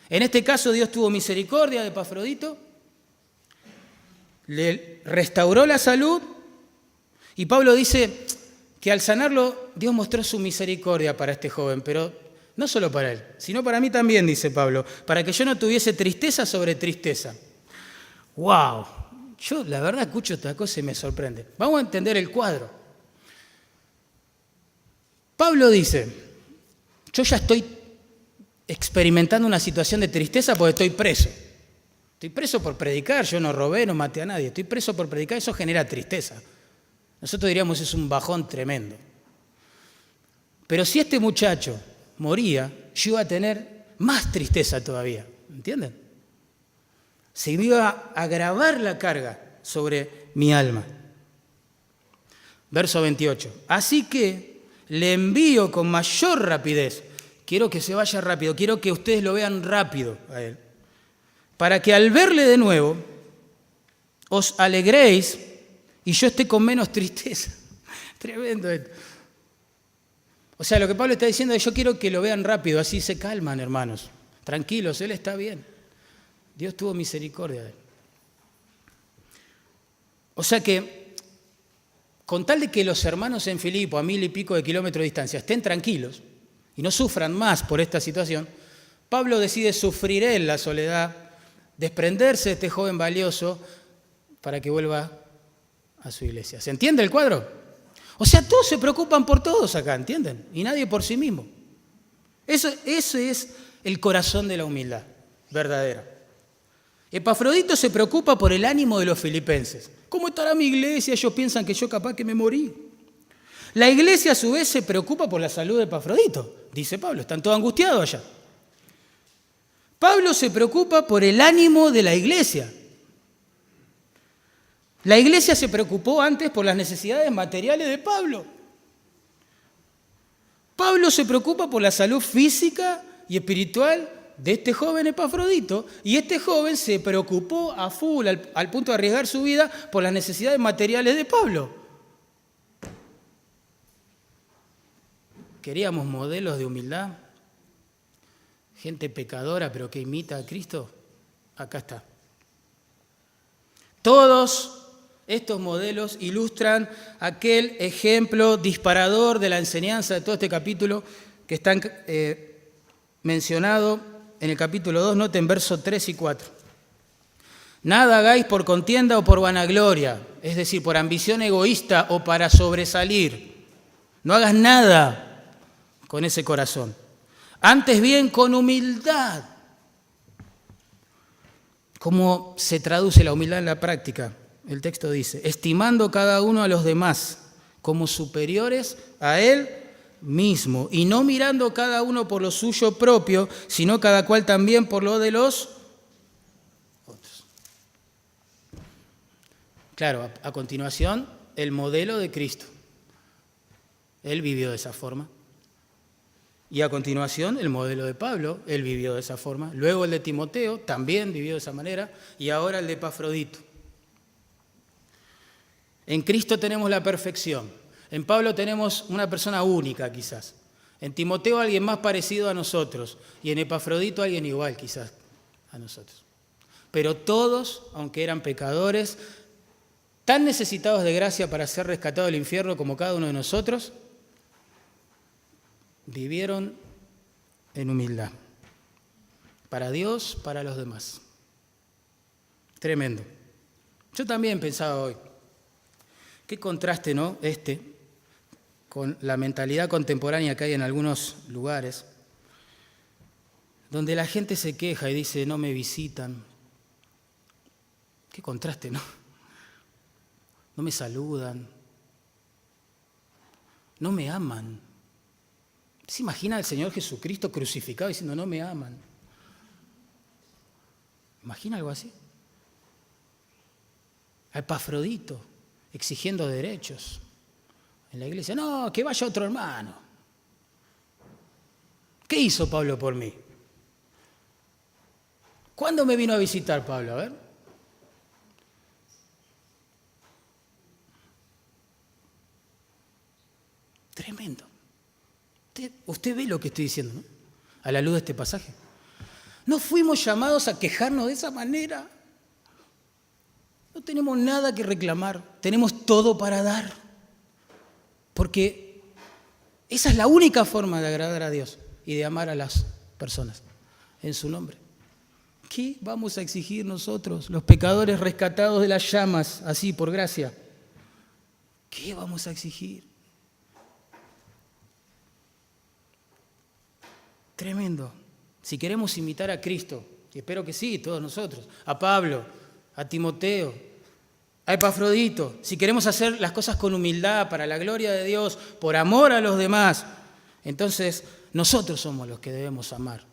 En este caso Dios tuvo misericordia de Epafrodito, le restauró la salud y Pablo dice que al sanarlo Dios mostró su misericordia para este joven, pero no solo para él, sino para mí también, dice Pablo, para que yo no tuviese tristeza sobre tristeza. ¡Wow! Yo la verdad escucho esta cosa y me sorprende. Vamos a entender el cuadro. Pablo dice, yo ya estoy experimentando una situación de tristeza porque estoy preso. Estoy preso por predicar, yo no robé, no maté a nadie. Estoy preso por predicar, eso genera tristeza. Nosotros diríamos es un bajón tremendo. Pero si este muchacho moría, yo iba a tener más tristeza todavía. ¿Entienden? Se iba a agravar la carga sobre mi alma. Verso 28. Así que le envío con mayor rapidez. Quiero que se vaya rápido, quiero que ustedes lo vean rápido a él. para que al verle de nuevo os alegréis y yo esté con menos tristeza. Tremendo esto. O sea, lo que Pablo está diciendo es: yo quiero que lo vean rápido, así se calman, hermanos. Tranquilos, él está bien. Dios tuvo misericordia de él. O sea que, con tal de que los hermanos en Filipo, a 1000 y pico de kilómetros de distancia, estén tranquilos y no sufran más por esta situación, Pablo decide sufrir él la soledad, desprenderse de este joven valioso para que vuelva a su iglesia. ¿Se entiende el cuadro? O sea, todos se preocupan por todos acá, ¿entienden? Y nadie por sí mismo. Eso es el corazón de la humildad verdadera. Epafrodito se preocupa por el ánimo de los filipenses. ¿Cómo estará mi iglesia? Ellos piensan que yo capaz que me morí. La iglesia a su vez se preocupa por la salud de Epafrodito, dice Pablo. Están todos angustiados allá. Pablo se preocupa por el ánimo de la iglesia. La iglesia se preocupó antes por las necesidades materiales de Pablo. Pablo se preocupa por la salud física y espiritual de este joven Epafrodito, y este joven se preocupó a full, al punto de arriesgar su vida por las necesidades materiales de Pablo. ¿Queríamos modelos de humildad? Gente pecadora, pero que imita a Cristo. Acá está. Todos estos modelos ilustran aquel ejemplo disparador de la enseñanza de todo este capítulo que está mencionado en el capítulo 2, noten versos 3 y 4. Nada hagáis por contienda o por vanagloria, es decir, por ambición egoísta o para sobresalir. No hagas nada con ese corazón. Antes bien, con humildad. ¿Cómo se traduce la humildad en la práctica? El texto dice: estimando cada uno a los demás como superiores a él mismo, y no mirando cada uno por lo suyo propio, sino cada cual también por lo de los otros. Claro, a continuación, el modelo de Cristo. Él vivió de esa forma. Y a continuación, el modelo de Pablo, él vivió de esa forma. Luego el de Timoteo, también vivió de esa manera. Y ahora el de Epafrodito. En Cristo tenemos la perfección. En Pablo tenemos una persona única, quizás. En Timoteo alguien más parecido a nosotros. Y en Epafrodito alguien igual, quizás, a nosotros. Pero todos, aunque eran pecadores, tan necesitados de gracia para ser rescatados del infierno como cada uno de nosotros, vivieron en humildad. Para Dios, para los demás. Tremendo. Yo también pensaba hoy, qué contraste, ¿no? Con la mentalidad contemporánea que hay en algunos lugares, donde la gente se queja y dice: no me visitan. Qué contraste, ¿no? No me saludan. No me aman. ¿Se imagina al Señor Jesucristo crucificado diciendo: no me aman? ¿Imagina algo así? A Epafrodito exigiendo derechos en la iglesia. No, que vaya otro hermano. ¿Qué hizo Pablo por mí? ¿Cuándo me vino a visitar Pablo? A ver. Tremendo. Usted ve lo que estoy diciendo, ¿no? A la luz de este pasaje. No fuimos llamados a quejarnos de esa manera. No tenemos nada que reclamar. Tenemos todo para dar. Porque esa es la única forma de agradar a Dios y de amar a las personas en su nombre. ¿Qué vamos a exigir nosotros, los pecadores rescatados de las llamas, así por gracia? ¿Qué vamos a exigir? Tremendo. Si queremos imitar a Cristo, y espero que sí, todos nosotros, a Pablo, a Timoteo, a Epafrodito, si queremos hacer las cosas con humildad, para la gloria de Dios, por amor a los demás, entonces nosotros somos los que debemos amar.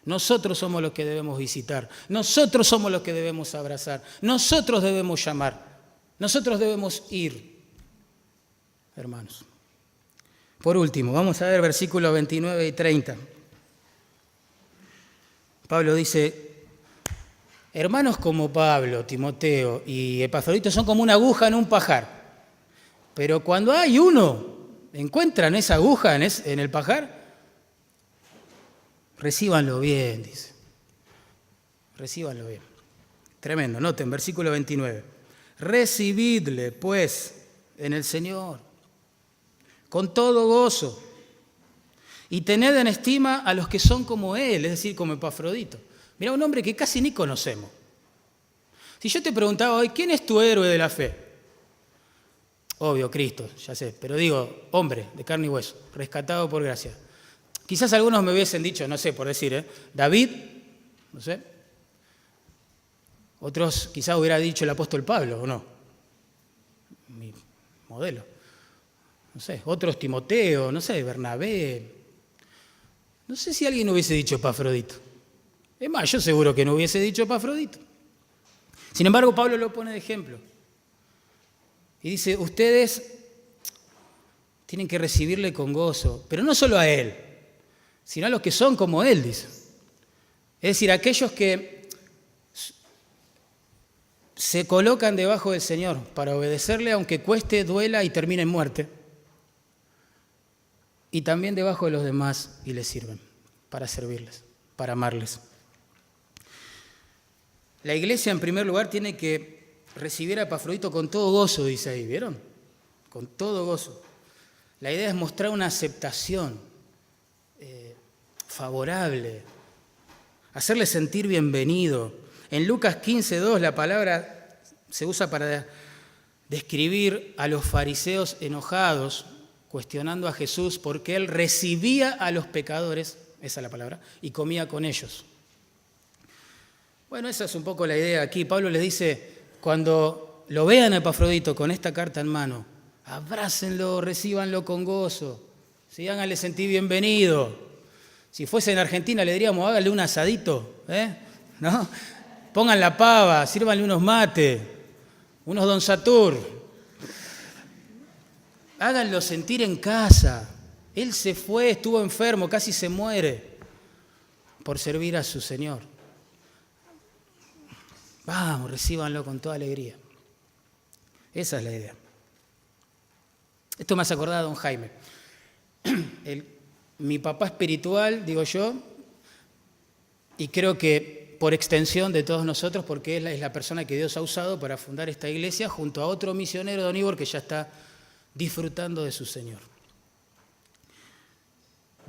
Nosotros somos los que debemos visitar. Nosotros somos los que debemos abrazar. Nosotros debemos llamar. Nosotros debemos ir, hermanos. Por último, vamos a ver versículos 29 y 30. Pablo dice: Hermanos como Pablo, Timoteo y Epafrodito son como una aguja en un pajar. Pero cuando hay uno, encuentran esa aguja en el pajar, recíbanlo bien, dice. Recíbanlo bien. Tremendo, noten, versículo 29. Recibidle, pues, en el Señor, con todo gozo, y tened en estima a los que son como Él, es decir, como Epafrodito. Mirá, un hombre que casi ni conocemos. Si yo te preguntaba hoy, ¿quién es tu héroe de la fe? Obvio, Cristo, ya sé, pero digo, hombre, de carne y hueso, rescatado por gracia. Quizás algunos me hubiesen dicho, no sé, por decir, David, no sé. Otros quizás hubiera dicho el apóstol Pablo, ¿o no? Mi modelo. No sé, otros Timoteo, no sé, Bernabé. No sé si alguien hubiese dicho Epafrodito. Es más, yo seguro que no hubiese dicho Epafrodito. Sin embargo, Pablo lo pone de ejemplo. Y dice, ustedes tienen que recibirle con gozo, pero no solo a él, sino a los que son como él, dice. Es decir, aquellos que se colocan debajo del Señor para obedecerle, aunque cueste, duela y termine en muerte. Y también debajo de los demás y les sirven, para servirles, para amarles. La iglesia, en primer lugar, tiene que recibir a Epafrodito con todo gozo, dice ahí, ¿vieron? Con todo gozo. La idea es mostrar una aceptación favorable, hacerle sentir bienvenido. En Lucas 15:2 la palabra se usa para describir a los fariseos enojados, cuestionando a Jesús porque él recibía a los pecadores, esa es la palabra, y comía con ellos. Bueno, esa es un poco la idea aquí. Pablo les dice, cuando lo vean a Epafrodito con esta carta en mano, abrácenlo, recíbanlo con gozo, ¿sí? Háganle sentir bienvenido. Si fuese en Argentina le diríamos, háganle un asadito, ¿no? Pongan la pava, sírvanle unos mates, unos Don Satur. Háganlo sentir en casa. Él se fue, estuvo enfermo, casi se muere por servir a su Señor. Vamos, recíbanlo con toda alegría. Esa es la idea. Esto me hace acordar a don Jaime. Mi papá espiritual, digo yo, y creo que por extensión de todos nosotros, porque él es la persona que Dios ha usado para fundar esta iglesia, junto a otro misionero, don Ivor, que ya está disfrutando de su Señor.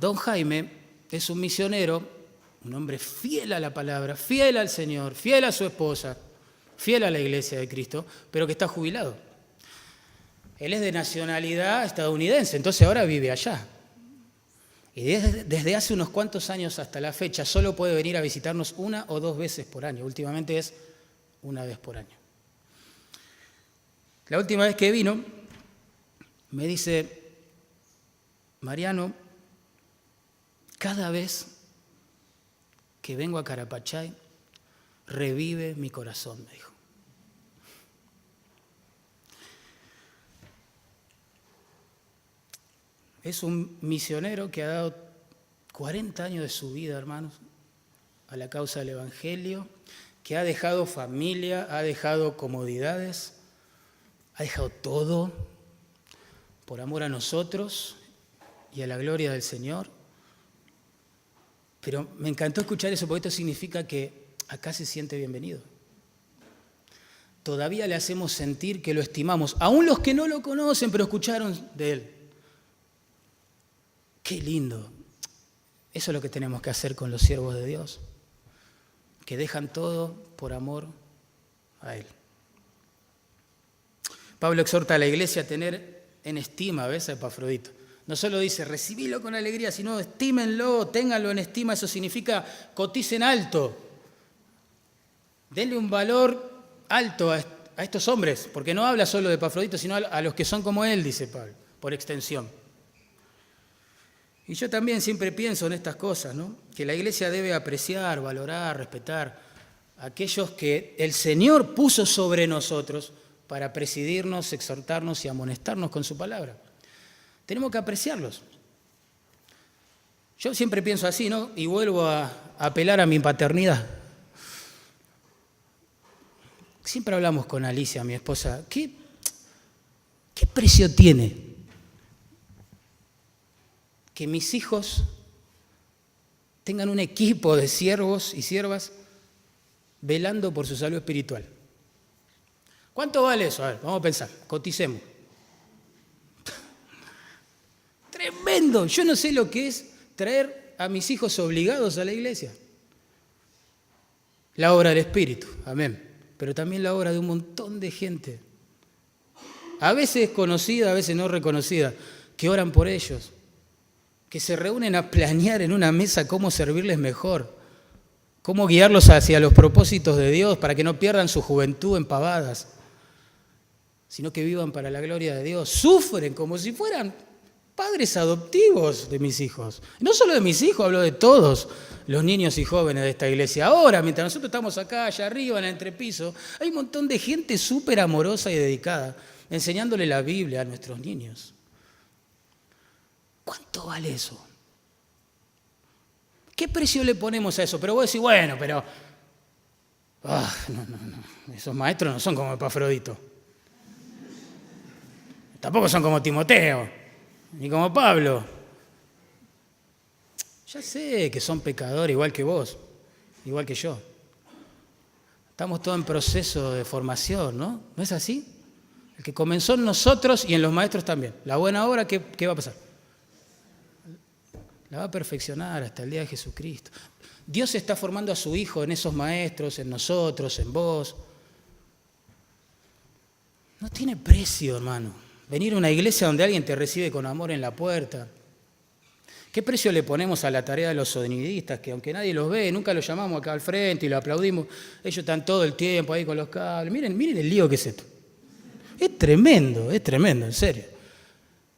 Don Jaime es un misionero, un hombre fiel a la palabra, fiel al Señor, fiel a su esposa, fiel a la iglesia de Cristo, pero que está jubilado. Él es de nacionalidad estadounidense, entonces ahora vive allá. Y desde hace unos cuantos años hasta la fecha solo puede venir a visitarnos 1 o 2 veces por año. Últimamente es 1 vez por año. La última vez que vino me dice, Mariano, cada vez que vengo a Carapachay, revive mi corazón, me dijo. Es un misionero que ha dado 40 años de su vida, hermanos, a la causa del Evangelio, que ha dejado familia, ha dejado comodidades, ha dejado todo por amor a nosotros y a la gloria del Señor. Pero me encantó escuchar eso porque esto significa que acá se siente bienvenido. Todavía le hacemos sentir que lo estimamos, aún los que no lo conocen pero escucharon de él. Qué lindo. Eso es lo que tenemos que hacer con los siervos de Dios, que dejan todo por amor a Él. Pablo exhorta a la iglesia a tener en estima, ¿ves?, a Epafrodito. No solo dice, recibilo con alegría, sino estímenlo, ténganlo en estima. Eso significa coticen alto. Denle un valor alto a estos hombres, porque no habla solo de Epafrodito, sino a los que son como él, dice Pablo, por extensión. Y yo también siempre pienso en estas cosas, ¿no? Que la iglesia debe apreciar, valorar, respetar a aquellos que el Señor puso sobre nosotros para presidirnos, exhortarnos y amonestarnos con su palabra. Tenemos que apreciarlos. Yo siempre pienso así, ¿no? Y vuelvo a apelar a mi paternidad. Siempre hablamos con Alicia, mi esposa, ¿qué precio tiene que mis hijos tengan un equipo de siervos y siervas velando por su salud espiritual? ¿Cuánto vale eso? A ver, vamos a pensar, coticemos. Tremendo, yo no sé lo que es traer a mis hijos obligados a la iglesia. La obra del Espíritu, amén, pero también la obra de un montón de gente, a veces conocida, a veces no reconocida, que oran por ellos, que se reúnen a planear en una mesa cómo servirles mejor, cómo guiarlos hacia los propósitos de Dios para que no pierdan su juventud en pavadas, sino que vivan para la gloria de Dios. Sufren como si fueran padres adoptivos de mis hijos. No solo de mis hijos, hablo de todos los niños y jóvenes de esta iglesia. Ahora, mientras nosotros estamos acá, allá arriba, en el entrepiso, hay un montón de gente súper amorosa y dedicada, enseñándole la Biblia a nuestros niños. ¿Cuánto vale eso? ¿Qué precio le ponemos a eso? Pero vos decís, bueno, pero... no. Esos maestros no son como Epafrodito. Tampoco son como Timoteo, ni como Pablo. Ya sé que son pecadores igual que vos, igual que yo. Estamos todos en proceso de formación, ¿no? ¿No es así? El que comenzó en nosotros y en los maestros también. La buena obra, ¿qué va a pasar? La va a perfeccionar hasta el día de Jesucristo. Dios está formando a su Hijo en esos maestros, en nosotros, en vos. No tiene precio, hermano, venir a una iglesia donde alguien te recibe con amor en la puerta. ¿Qué precio le ponemos a la tarea de los sonidistas? Que aunque nadie los ve, nunca los llamamos acá al frente y los aplaudimos. Ellos están todo el tiempo ahí con los cables. Miren el lío que es esto. Es tremendo, en serio.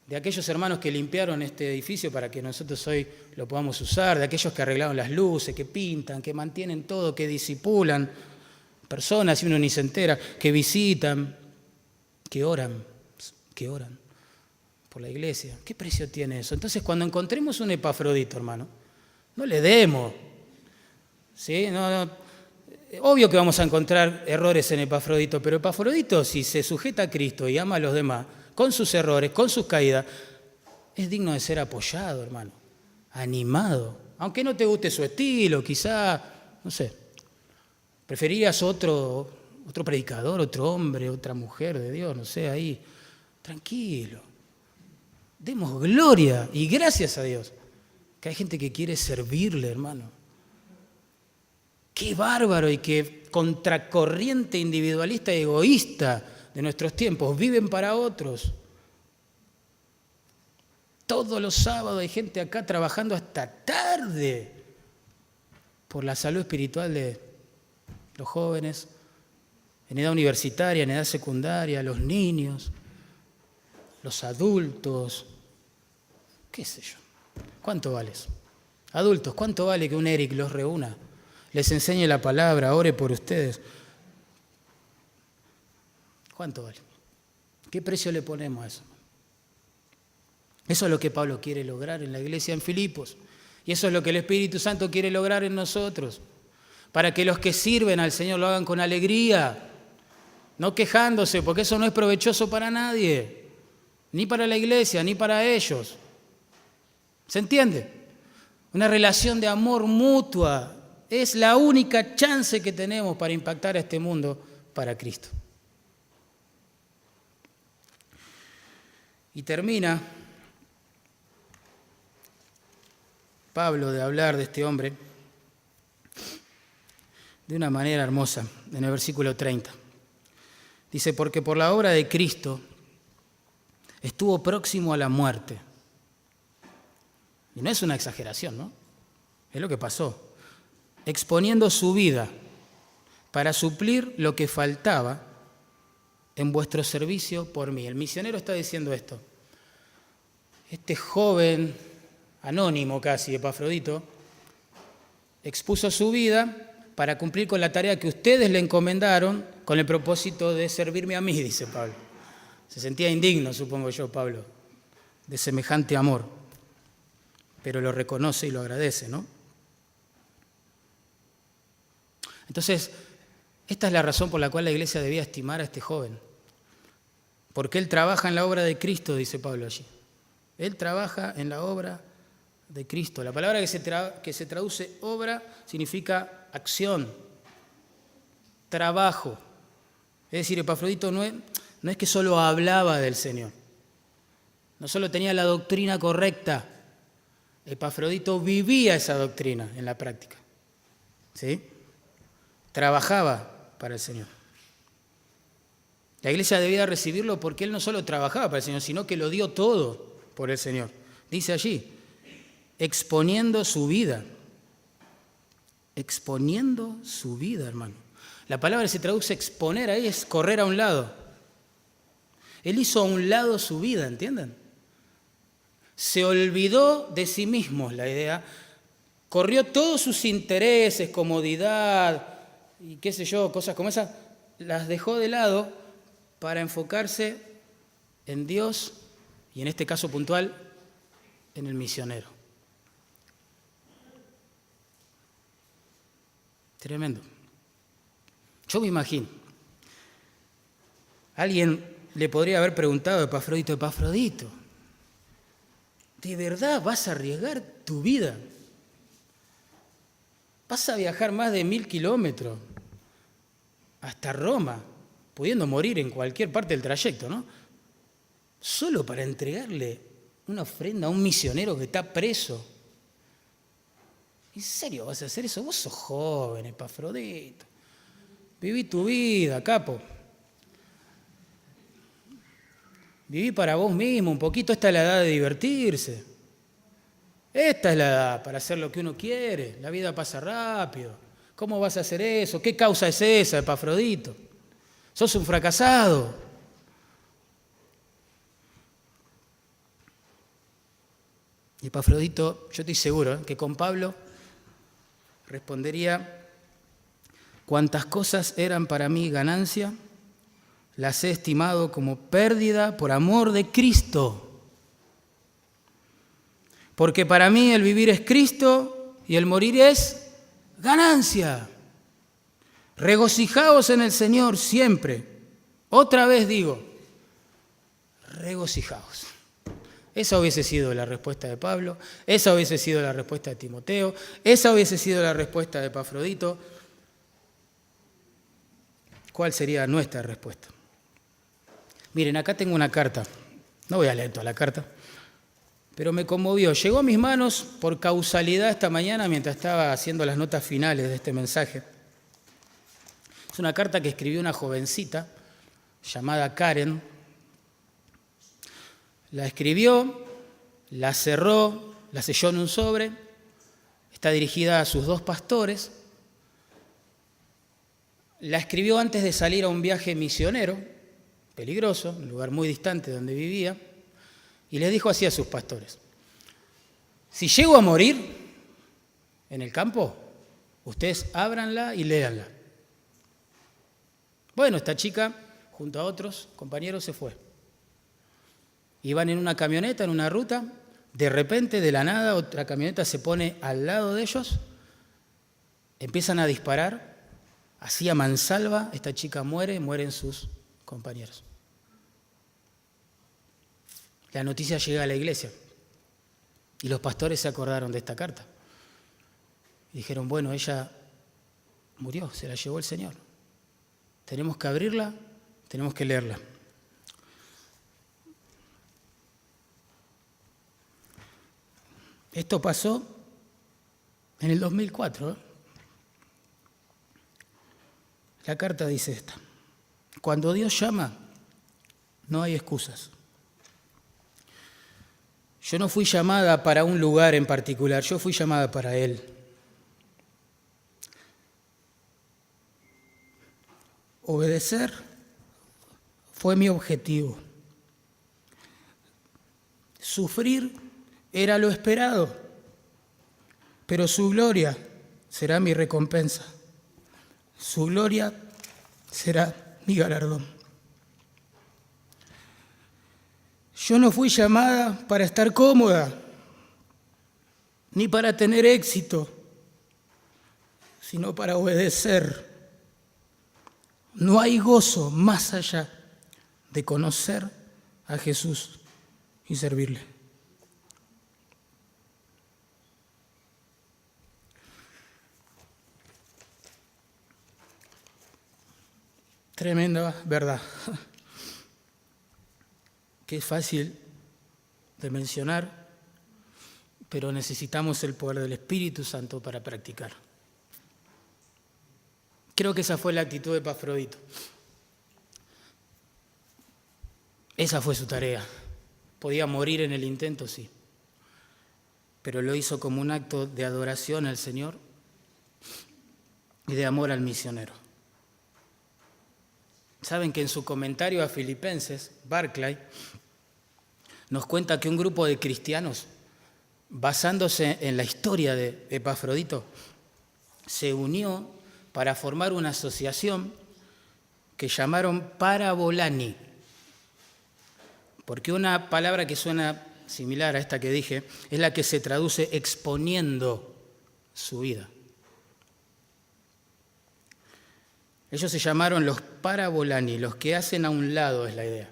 De aquellos hermanos que limpiaron este edificio para que nosotros hoy lo podamos usar, de aquellos que arreglaron las luces, que pintan, que mantienen todo, que disipulan personas y uno ni se entera, que visitan, que oran por la iglesia. ¿Qué precio tiene eso? Entonces, cuando encontremos un Epafrodito, hermano, no le demos. ¿Sí? No. Obvio que vamos a encontrar errores en Epafrodito, pero Epafrodito, si se sujeta a Cristo y ama a los demás, con sus errores, con sus caídas, es digno de ser apoyado, hermano, animado. Aunque no te guste su estilo, quizá, no sé, preferirías otro predicador, otro hombre, otra mujer de Dios, no sé, ahí, tranquilo. Demos gloria y gracias a Dios, que hay gente que quiere servirle, hermano. Qué bárbaro y qué contracorriente individualista y egoísta de nuestros tiempos, viven para otros. Todos los sábados hay gente acá trabajando hasta tarde por la salud espiritual de los jóvenes, en edad universitaria, en edad secundaria, los niños, los adultos, qué sé yo. ¿Cuánto vale eso? Adultos, ¿cuánto vale que un Eric los reúna, les enseñe la palabra, ore por ustedes? ¿Cuánto vale? ¿Qué precio le ponemos a eso? Eso es lo que Pablo quiere lograr en la iglesia en Filipos. Y eso es lo que el Espíritu Santo quiere lograr en nosotros. Para que los que sirven al Señor lo hagan con alegría, no quejándose, porque eso no es provechoso para nadie. Ni para la iglesia, ni para ellos. ¿Se entiende? Una relación de amor mutua es la única chance que tenemos para impactar a este mundo para Cristo. Y termina Pablo de hablar de este hombre de una manera hermosa, en el versículo 30. Dice, porque por la obra de Cristo estuvo próximo a la muerte. Y no es una exageración, ¿no? Es lo que pasó. Exponiendo su vida para suplir lo que faltaba en vuestro servicio por mí. El misionero está diciendo esto. Este joven, anónimo casi, Epafrodito, expuso su vida para cumplir con la tarea que ustedes le encomendaron con el propósito de servirme a mí, dice Pablo. Se sentía indigno, supongo yo, Pablo, de semejante amor, pero lo reconoce y lo agradece, ¿no? Entonces, Esta es la razón por la cual la iglesia debía estimar a este joven. Porque él trabaja en la obra de Cristo, dice Pablo allí. Él trabaja en la obra de Cristo. La palabra que se traduce obra significa acción, trabajo. Es decir, Epafrodito no es que solo hablaba del Señor, no solo tenía la doctrina correcta, Epafrodito vivía esa doctrina en la práctica. ¿Sí? Trabajaba para el Señor. La iglesia debía recibirlo porque él no solo trabajaba para el Señor, sino que lo dio todo por el Señor. Dice allí, exponiendo su vida. Exponiendo su vida, hermano. La palabra que se traduce exponer ahí es correr a un lado. Él hizo a un lado su vida, ¿entienden? Se olvidó de sí mismo, la idea. Corrió todos sus intereses, comodidad y qué sé yo, cosas como esas, las dejó de lado para enfocarse en Dios y en este caso puntual, en el misionero. Tremendo. Yo me imagino, alguien le podría haber preguntado a Epafrodito, ¿de verdad vas a arriesgar tu vida? Vas a viajar más de 1000 kilómetros hasta Roma, pudiendo morir en cualquier parte del trayecto, ¿no? Solo para entregarle una ofrenda a un misionero que está preso. ¿En serio vas a hacer eso? Vos sos joven, Epafrodito. Viví tu vida, capo. Viví para vos mismo un poquito. Esta es la edad de divertirse. Esta es la edad para hacer lo que uno quiere. La vida pasa rápido. ¿Cómo vas a hacer eso? ¿Qué causa es esa, Epafrodito? Sos un fracasado. Epafrodito, yo estoy seguro que con Pablo respondería: cuantas cosas eran para mí ganancia, las he estimado como pérdida por amor de Cristo. Porque para mí el vivir es Cristo y el morir es ganancia. Regocijaos en el Señor siempre. Otra vez digo, regocijaos. Esa hubiese sido la respuesta de Pablo, esa hubiese sido la respuesta de Timoteo, esa hubiese sido la respuesta de Epafrodito. ¿Cuál sería nuestra respuesta? Miren, acá tengo una carta. No voy a leer toda la carta, pero me conmovió. Llegó a mis manos por causalidad esta mañana mientras estaba haciendo las notas finales de este mensaje. Es una carta que escribió una jovencita llamada Karen. La escribió, la cerró, la selló en un sobre. Está dirigida a sus 2 pastores. La escribió antes de salir a un viaje misionero, peligroso, un lugar muy distante de donde vivía, y les dijo así a sus pastores: si llego a morir en el campo, ustedes ábranla y léanla. Bueno, esta chica, junto a otros compañeros, se fue. Iban en una camioneta, en una ruta, de repente, de la nada, otra camioneta se pone al lado de ellos, empiezan a disparar, así a mansalva, esta chica mueren sus compañeros. La noticia llega a la iglesia y los pastores se acordaron de esta carta. Y dijeron, bueno, ella murió, se la llevó el Señor. Tenemos que abrirla, tenemos que leerla. Esto pasó en el 2004. La carta dice esta: cuando Dios llama, no hay excusas. Yo no fui llamada para un lugar en particular, yo fui llamada para Él. Obedecer fue mi objetivo. Sufrir era lo esperado, pero su gloria será mi recompensa. Su gloria será mi galardón. Yo no fui llamada para estar cómoda, ni para tener éxito, sino para obedecer. No hay gozo más allá de conocer a Jesús y servirle. Tremenda verdad. Que es fácil de mencionar, pero necesitamos el poder del Espíritu Santo para practicar. Creo que esa fue la actitud de Epafrodito. Esa fue su tarea. Podía morir en el intento, sí, pero lo hizo como un acto de adoración al Señor y de amor al misionero. Saben que en su comentario a Filipenses, Barclay nos cuenta que un grupo de cristianos, basándose en la historia de Epafrodito, se unió para formar una asociación que llamaron Parabolani, porque una palabra que suena similar a esta que dije es la que se traduce exponiendo su vida. Ellos se llamaron los Parabolani, los que hacen a un lado es la idea.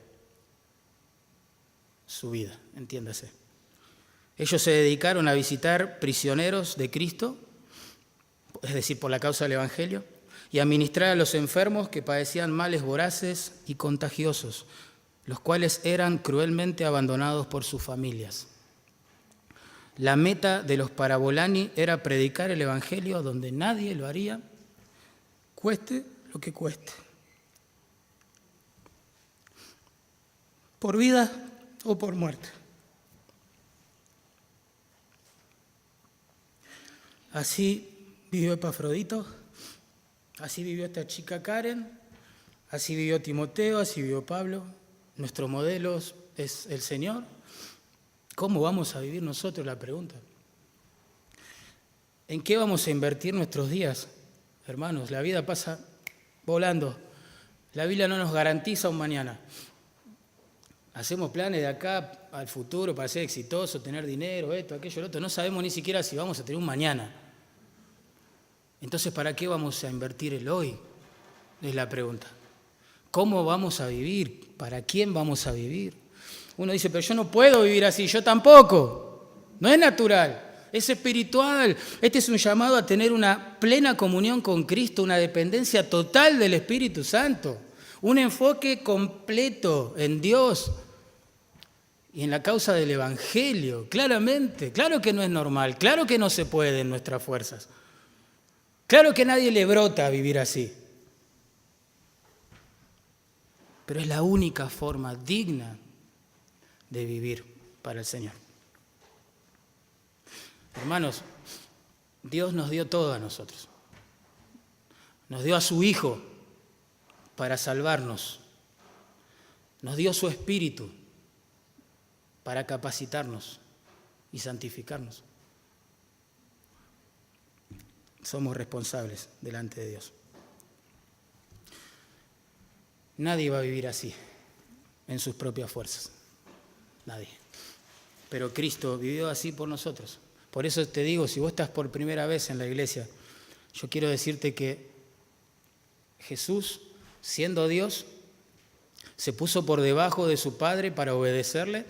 Su vida, entiéndase. Ellos se dedicaron a visitar prisioneros de Cristo, es decir, por la causa del Evangelio, y a ministrar a los enfermos que padecían males voraces y contagiosos, los cuales eran cruelmente abandonados por sus familias. La meta de los Parabolani era predicar el Evangelio donde nadie lo haría, cueste lo que cueste. Por vida o por muerte. Así vivió Epafrodito, así vivió esta chica Karen, así vivió Timoteo, así vivió Pablo. Nuestro modelo es el Señor. ¿Cómo vamos a vivir nosotros? La pregunta. ¿En qué vamos a invertir nuestros días? Hermanos, la vida pasa volando. La Biblia no nos garantiza un mañana. Hacemos planes de acá al futuro para ser exitosos, tener dinero, esto, aquello, lo otro. No sabemos ni siquiera si vamos a tener un mañana. Entonces, ¿para qué vamos a invertir el hoy? Es la pregunta. ¿Cómo vamos a vivir? ¿Para quién vamos a vivir? Uno dice, pero yo no puedo vivir así, yo tampoco. No es natural, es espiritual. Este es un llamado a tener una plena comunión con Cristo, una dependencia total del Espíritu Santo, un enfoque completo en Dios y en la causa del Evangelio, claramente. Claro que no es normal, claro que no se puede en nuestras fuerzas. Claro que a nadie le brota a vivir así. Pero es la única forma digna de vivir para el Señor. Hermanos, Dios nos dio todo a nosotros. Nos dio a su Hijo para salvarnos. Nos dio su Espíritu para capacitarnos y santificarnos. Somos responsables delante de Dios. Nadie va a vivir así, en sus propias fuerzas. Nadie. Pero Cristo vivió así por nosotros. Por eso te digo, si vos estás por primera vez en la iglesia, yo quiero decirte que Jesús, siendo Dios, se puso por debajo de su Padre para obedecerle,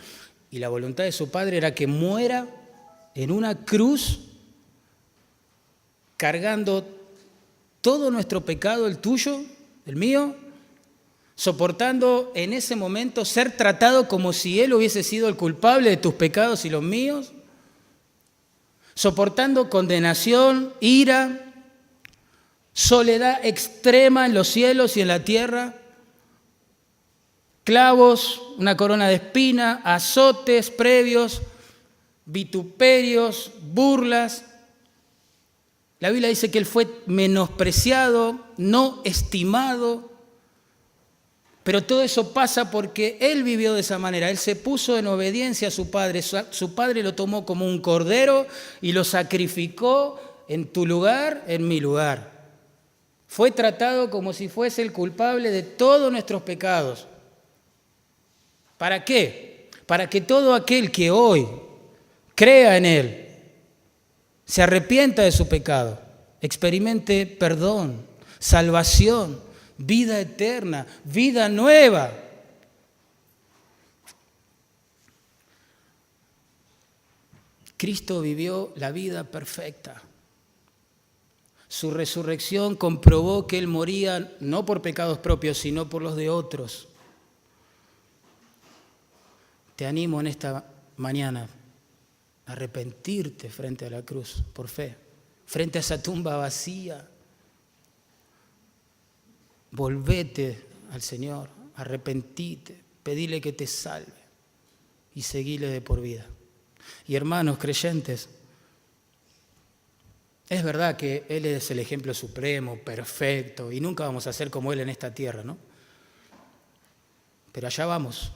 y la voluntad de su Padre era que muera en una cruz cargando todo nuestro pecado, el tuyo, el mío, soportando en ese momento ser tratado como si Él hubiese sido el culpable de tus pecados y los míos, soportando condenación, ira, soledad extrema en los cielos y en la tierra, clavos, una corona de espina, azotes previos, vituperios, burlas. La Biblia dice que Él fue menospreciado, no estimado, pero todo eso pasa porque Él vivió de esa manera. Él se puso en obediencia a su Padre. Su Padre lo tomó como un cordero y lo sacrificó en tu lugar, en mi lugar. Fue tratado como si fuese el culpable de todos nuestros pecados. ¿Para qué? Para que todo aquel que hoy crea en Él, se arrepienta de su pecado, experimente perdón, salvación, vida eterna, vida nueva. Cristo vivió la vida perfecta. Su resurrección comprobó que Él moría no por pecados propios, sino por los de otros. Te animo en esta mañana a arrepentirte frente a la cruz, por fe, frente a esa tumba vacía. Volvete al Señor, arrepentite, pedile que te salve y seguile de por vida. Y hermanos creyentes, es verdad que Él es el ejemplo supremo, perfecto, y nunca vamos a ser como Él en esta tierra, ¿no? Pero allá vamos,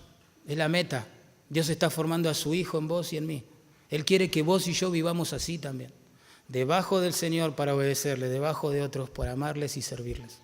es la meta. Dios está formando a su Hijo en vos y en mí. Él quiere que vos y yo vivamos así también, debajo del Señor para obedecerle, debajo de otros para amarles y servirles.